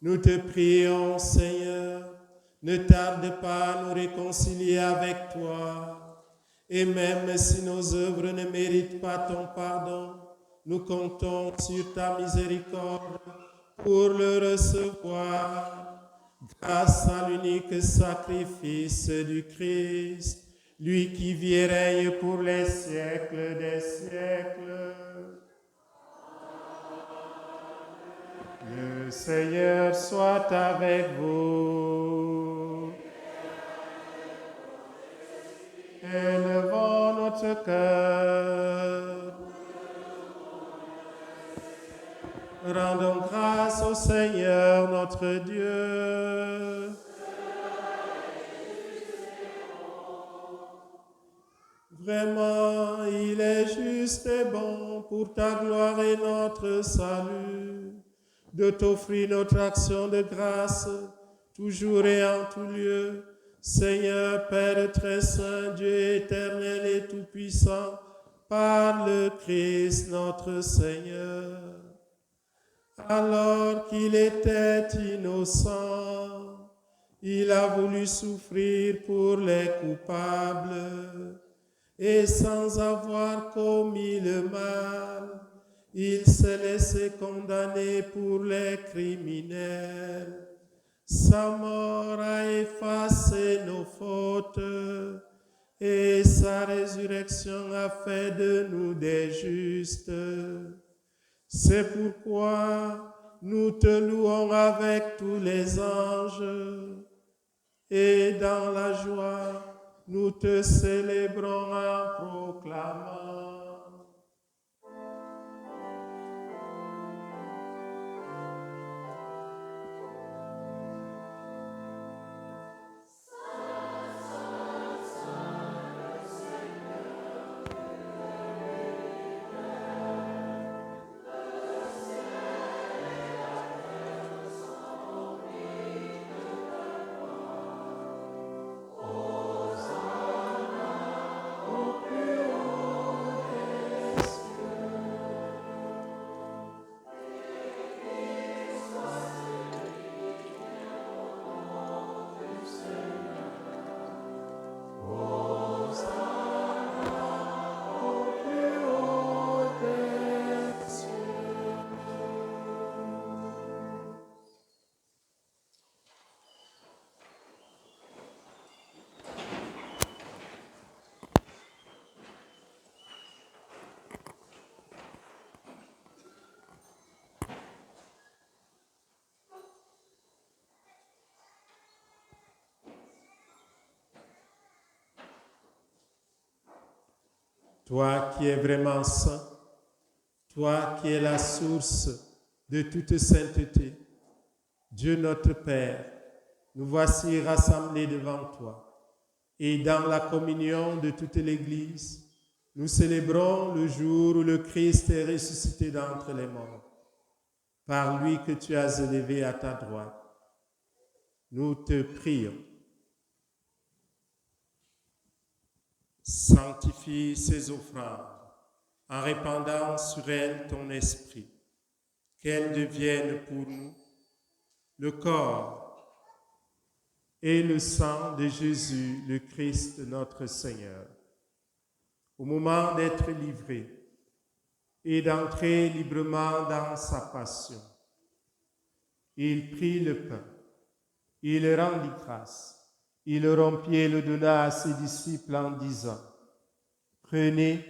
nous te prions, Seigneur, ne tarde pas à nous réconcilier avec toi. Et même si nos œuvres ne méritent pas ton pardon, nous comptons sur ta miséricorde pour le recevoir. Grâce à l'unique sacrifice du Christ, lui qui vit et règne pour les siècles des siècles. Le Seigneur soit avec vous. Élevons notre cœur. Rendons grâce au Seigneur notre Dieu. Vraiment, il est juste et bon pour ta gloire et notre salut, de t'offrir notre action de grâce, toujours et en tout lieu, Seigneur, Père très saint, Dieu éternel et tout-puissant, par le Christ notre Seigneur. Alors qu'il était innocent, il a voulu souffrir pour les coupables, et sans avoir commis le mal, il s'est laissé condamner pour les criminels. Sa mort a effacé nos fautes et sa résurrection a fait de nous des justes. C'est pourquoi nous te louons avec tous les anges et dans la joie, nous te célébrons en proclamant. Toi qui es vraiment saint, toi qui es la source de toute sainteté, Dieu notre Père, nous voici rassemblés devant toi. Et dans la communion de toute l'Église, nous célébrons le jour où le Christ est ressuscité d'entre les morts, par lui que tu as élevé à ta droite. Nous te prions. Sanctifie ces offrandes en répandant sur elles ton esprit, qu'elles deviennent pour nous le corps et le sang de Jésus, le Christ notre Seigneur. Au moment d'être livré et d'entrer librement dans sa passion, il prit le pain, il rendit grâce. Il le rompit et le donna à ses disciples en disant, « Prenez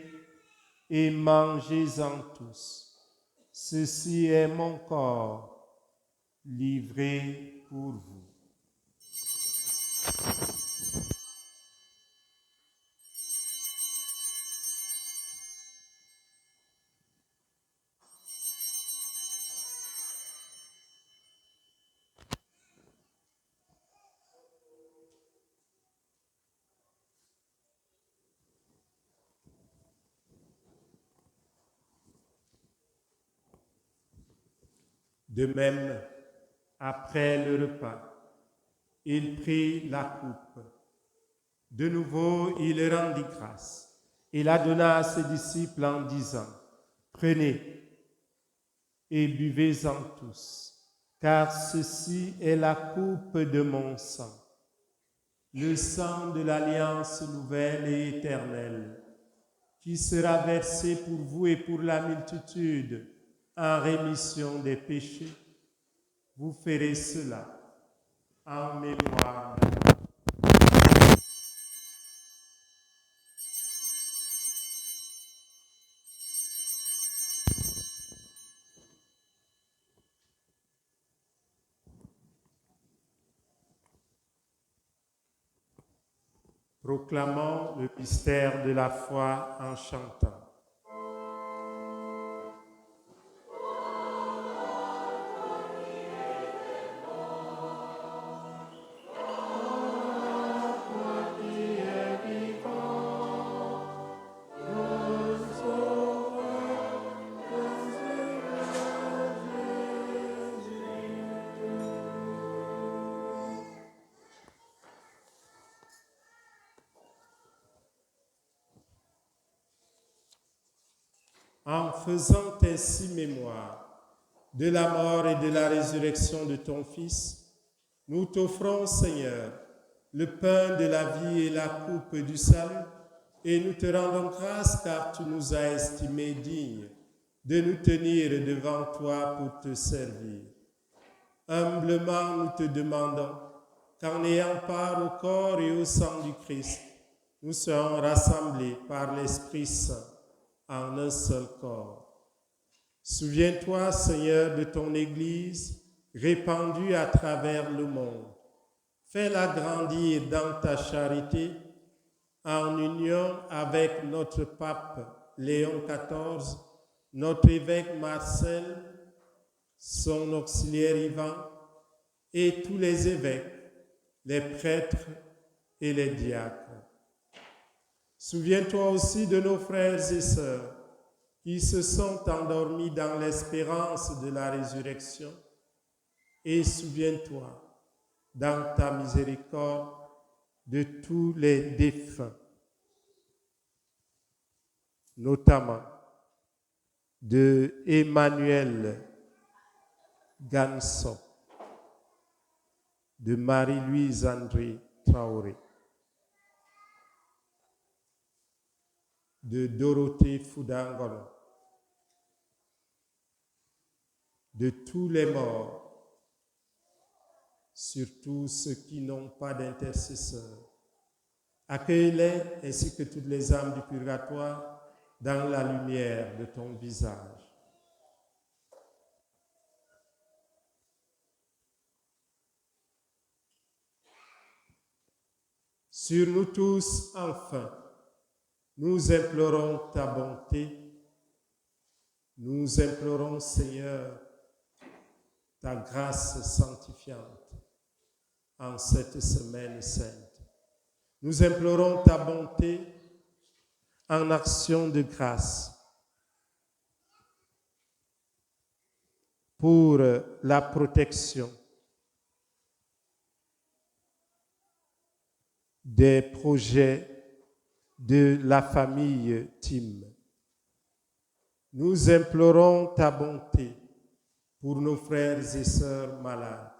et mangez-en tous. Ceci est mon corps livré pour vous. » De même, après le repas, il prit la coupe. De nouveau, il rendit grâce. Il la donna à ses disciples en disant, « Prenez et buvez-en tous, car ceci est la coupe de mon sang, le sang de l'alliance nouvelle et éternelle, qui sera versé pour vous et pour la multitude en rémission des péchés. Vous ferez cela en mémoire de moi. » Proclamons le mystère de la foi en chantant. En faisant ainsi mémoire de la mort et de la résurrection de ton Fils, nous t'offrons, Seigneur, le pain de la vie et la coupe du salut, et nous te rendons grâce car tu nous as estimés dignes de nous tenir devant toi pour te servir. Humblement, nous te demandons qu'en ayant part au corps et au sang du Christ, nous serons rassemblés par l'Esprit Saint en un seul corps. Souviens-toi, Seigneur, de ton Église répandue à travers le monde. Fais-la grandir dans ta charité en union avec notre pape Léon XIV, notre évêque Marcel, son auxiliaire Ivan et tous les évêques, les prêtres et les diacres. Souviens-toi aussi de nos frères et sœurs qui se sont endormis dans l'espérance de la résurrection, et souviens-toi, dans ta miséricorde, de tous les défunts, notamment de Emmanuel Gansop, de Marie-Louise André Traoré, de Dorothée Foudangolo, de tous les morts, surtout ceux qui n'ont pas d'intercesseur. Accueille-les ainsi que toutes les âmes du purgatoire dans la lumière de ton visage. Sur nous tous, enfin, nous implorons ta bonté. Nous implorons, Seigneur, ta grâce sanctifiante en cette semaine sainte. Nous implorons ta bonté en action de grâce pour la protection des projets de la famille Tim. Nous implorons ta bonté pour nos frères et sœurs malades.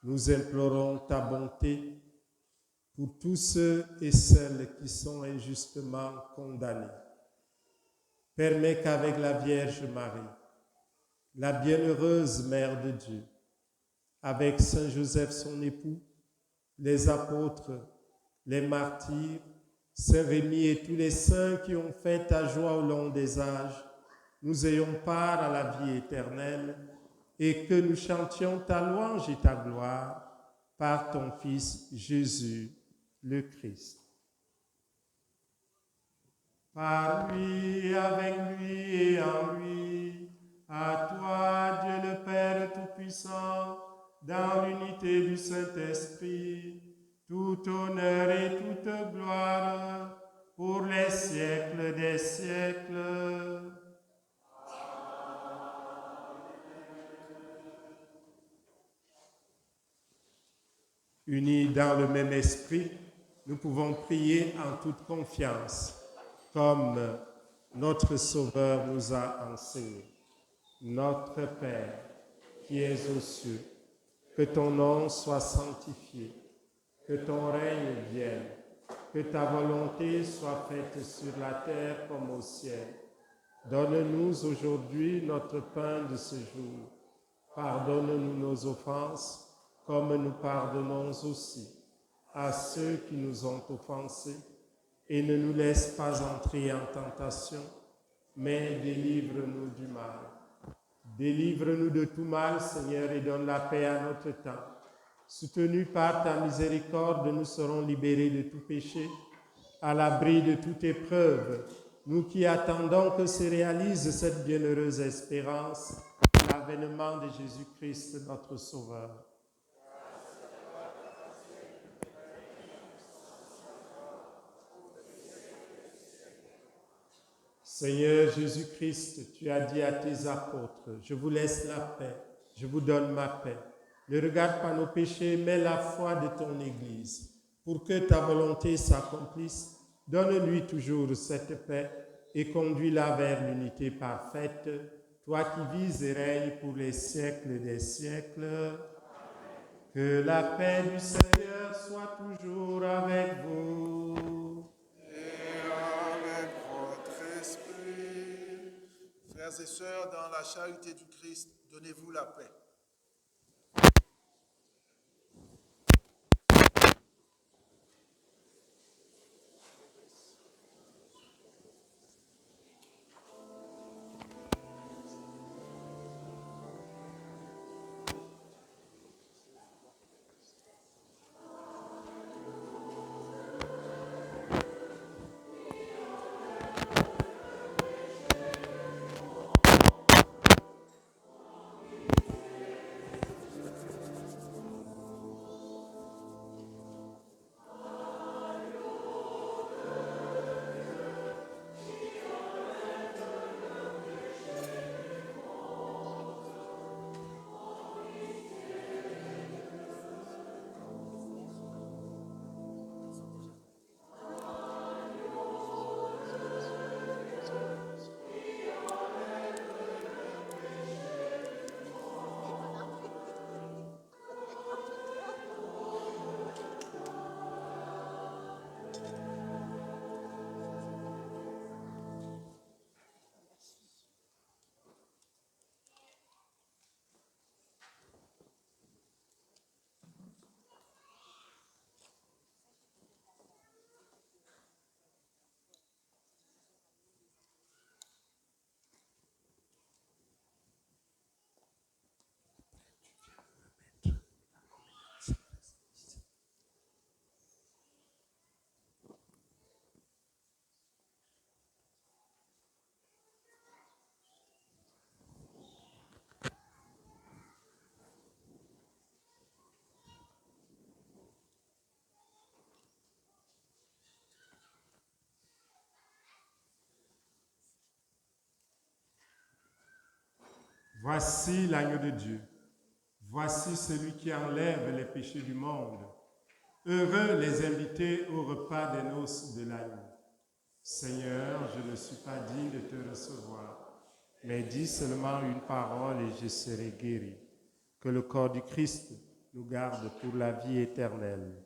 Nous implorons ta bonté pour tous ceux et celles qui sont injustement condamnés. Permets qu'avec la Vierge Marie, la bienheureuse Mère de Dieu, avec Saint Joseph son époux, les apôtres, les martyrs, Saint Rémy et tous les saints qui ont fait ta joie au long des âges, nous ayons part à la vie éternelle et que nous chantions ta louange et ta gloire par ton Fils Jésus le Christ. Par lui, avec lui et en lui, à toi, Dieu le Père Tout-Puissant, dans l'unité du Saint-Esprit, tout honneur et toute gloire pour les siècles des siècles. Unis dans le même esprit, nous pouvons prier en toute confiance, comme notre Sauveur nous a enseigné. Notre Père, qui es aux cieux, que ton nom soit sanctifié, que ton règne vienne, que ta volonté soit faite sur la terre comme au ciel. Donne-nous aujourd'hui notre pain de ce jour. Pardonne-nous nos offenses, comme nous pardonnons aussi à ceux qui nous ont offensés. Et ne nous laisse pas entrer en tentation, mais délivre-nous du mal. Délivre-nous de tout mal, Seigneur, et donne la paix à notre temps. Soutenus par ta miséricorde, nous serons libérés de tout péché, à l'abri de toute épreuve, nous qui attendons que se réalise cette bienheureuse espérance, l'avènement de Jésus-Christ, notre Sauveur. Seigneur Jésus-Christ, tu as dit à tes apôtres, je vous laisse la paix, je vous donne ma paix. Ne regarde pas nos péchés, mais la foi de ton Église. Pour que ta volonté s'accomplisse, donne-lui toujours cette paix et conduis-la vers l'unité parfaite, toi qui vis et règnes pour les siècles des siècles. Que la paix du Seigneur soit toujours avec vous. Et avec votre esprit. Frères et sœurs, dans la charité du Christ, donnez-vous la paix. Voici l'agneau de Dieu. Voici celui qui enlève les péchés du monde. Heureux les invités au repas des noces de l'agneau. Seigneur, je ne suis pas digne de te recevoir, mais dis seulement une parole et je serai guéri. Que le corps du Christ nous garde pour la vie éternelle.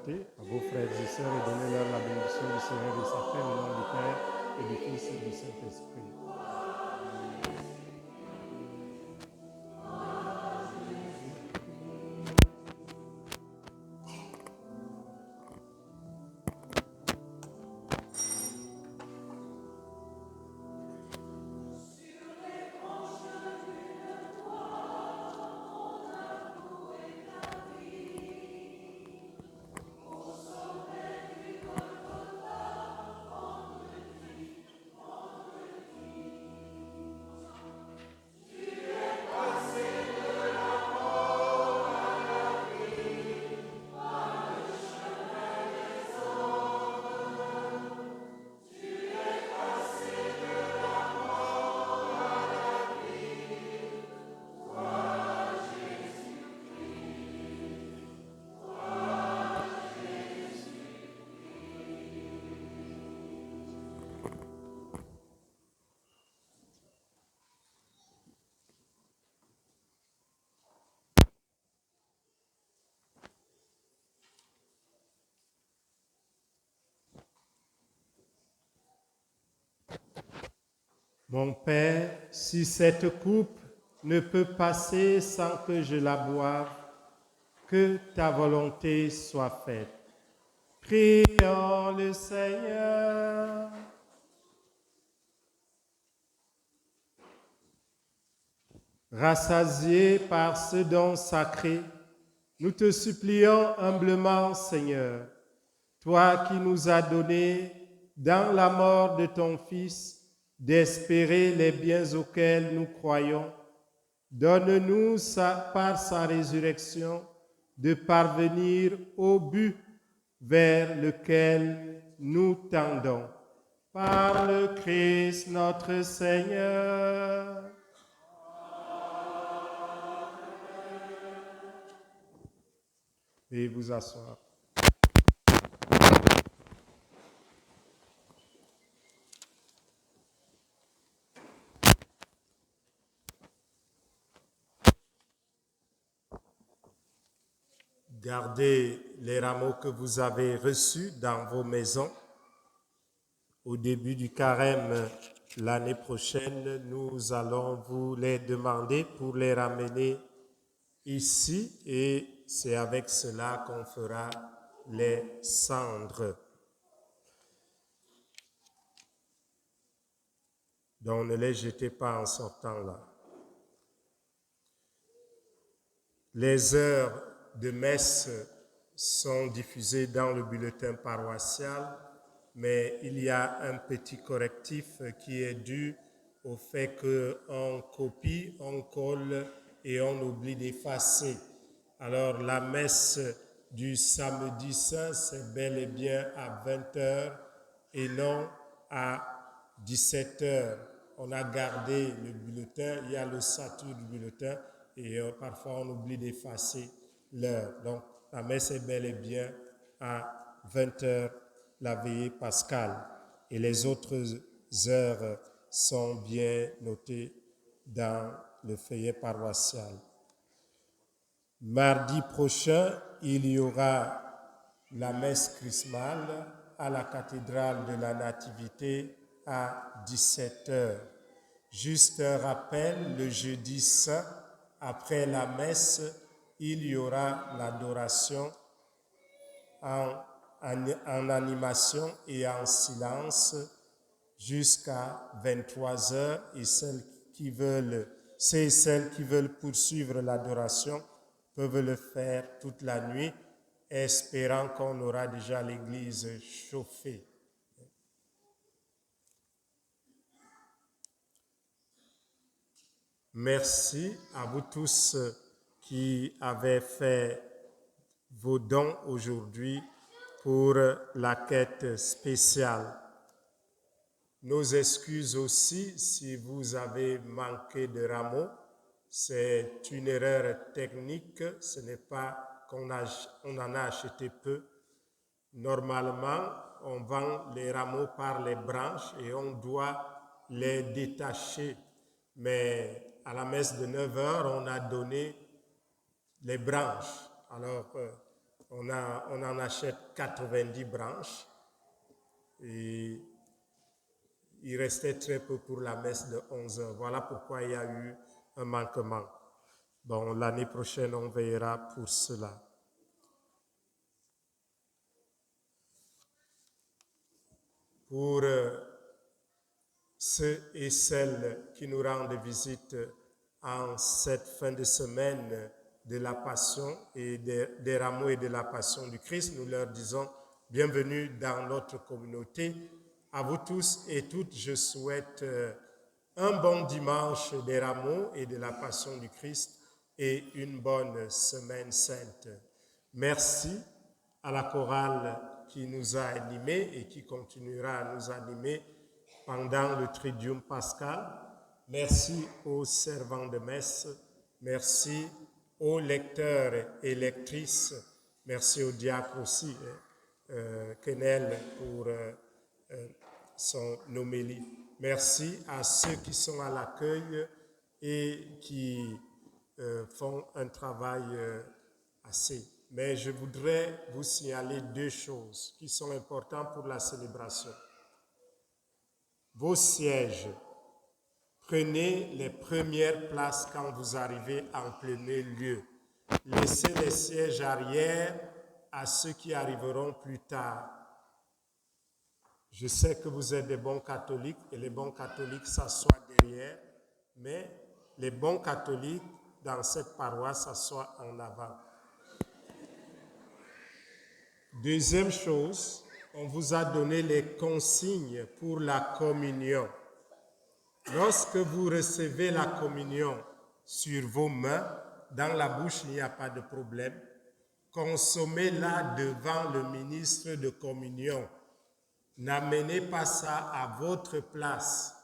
apporter à vos frères et sœurs et donnez-leur la bénédiction du Seigneur et sa paix au nom du Père et du Fils et du Saint-Esprit. Mon Père, si cette coupe ne peut passer sans que je la boive, que ta volonté soit faite. Prions le Seigneur. Rassasiés par ce don sacré, nous te supplions humblement, Seigneur, toi qui nous as donné, dans la mort de ton Fils, d'espérer les biens auxquels nous croyons. Donne-nous par sa résurrection de parvenir au but vers lequel nous tendons. Par le Christ notre Seigneur. Veuillez vous asseoir. Gardez les rameaux que vous avez reçus dans vos maisons. Au début du carême l'année prochaine, nous allons vous les demander pour les ramener ici et c'est avec cela qu'on fera les cendres. Donc ne les jetez pas en sortant là. Les heures de messe sont diffusées dans le bulletin paroissial, mais il y a un petit correctif qui est dû au fait qu'on copie, on colle et on oublie d'effacer. Alors la messe du samedi saint, c'est bel et bien à 20h et non à 17h. On a gardé le bulletin, il y a le statut du bulletin et parfois on oublie d'effacer l'heure. Donc la messe est bel et bien à 20h, la veillée pascale. Et les autres heures sont bien notées dans le feuillet paroissial. Mardi prochain, il y aura la messe chrismale à la cathédrale de la Nativité à 17h. Juste un rappel, le jeudi saint, après la messe, il y aura l'adoration en animation et en silence jusqu'à 23h et celles qui veulent poursuivre l'adoration peuvent le faire toute la nuit, espérant qu'on aura déjà l'église chauffée. Merci à vous tous qui avez fait vos dons aujourd'hui pour la quête spéciale. Nos excuses aussi si vous avez manqué de rameaux. C'est une erreur technique, ce n'est pas qu'on en a acheté peu. Normalement, on vend les rameaux par les branches et on doit les détacher. Mais à la messe de 9h, on a donné les branches. Alors, On en achète 90 branches et il restait très peu pour la messe de 11h. Voilà pourquoi il y a eu un manquement. Bon, l'année prochaine, on veillera pour cela. Pour ceux et celles qui nous rendent visite en cette fin de semaine de la Passion et des rameaux et de la Passion du Christ, nous leur disons bienvenue dans notre communauté. À vous tous et toutes, je souhaite un bon dimanche des rameaux et de la Passion du Christ et une bonne semaine sainte. Merci à la chorale qui nous a animés et qui continuera à nous animer pendant le Triduum pascal. Merci aux servants de messe. Merci aux lecteurs et lectrices. Merci au diacre aussi, Kenel, pour son homélie. Merci à ceux qui sont à l'accueil et qui font un travail assez. Mais je voudrais vous signaler 2 choses qui sont importantes pour la célébration. Vos sièges, prenez les premières places quand vous arrivez en plein lieu. Laissez les sièges arrière à ceux qui arriveront plus tard. Je sais que vous êtes des bons catholiques et les bons catholiques s'assoient derrière, mais les bons catholiques dans cette paroisse s'assoient en avant. Deuxième chose, on vous a donné les consignes pour la communion. Lorsque vous recevez la communion sur vos mains, dans la bouche, il n'y a pas de problème. Consommez-la devant le ministre de communion. N'amenez pas ça à votre place.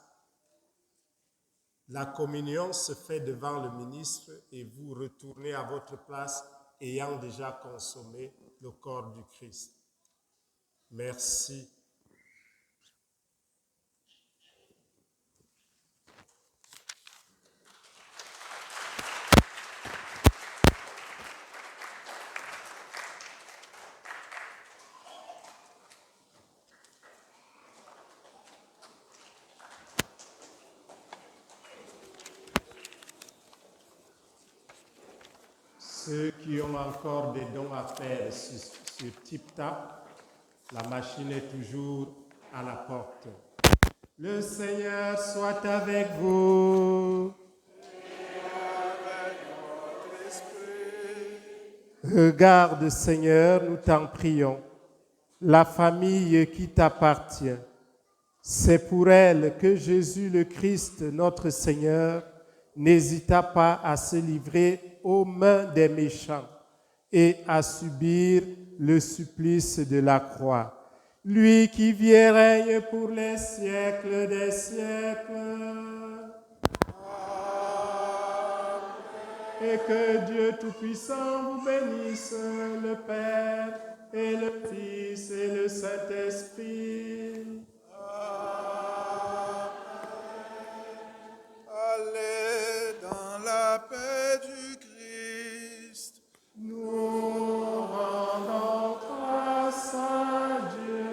La communion se fait devant le ministre et vous retournez à votre place ayant déjà consommé le corps du Christ. Merci. Ceux qui ont encore des dons à faire sur TipTap, la machine est toujours à la porte. Le Seigneur soit avec vous. Regarde, Seigneur, nous t'en prions, la famille qui t'appartient. C'est pour elle que Jésus le Christ, notre Seigneur, n'hésita pas à se livrer aux mains des méchants et à subir le supplice de la croix. Lui qui vit et règne pour les siècles des siècles. Et que Dieu Tout-Puissant vous bénisse, le Père et le Fils et le Saint-Esprit. Allez dans la paix du Christ. Nous rendons grâce à Dieu.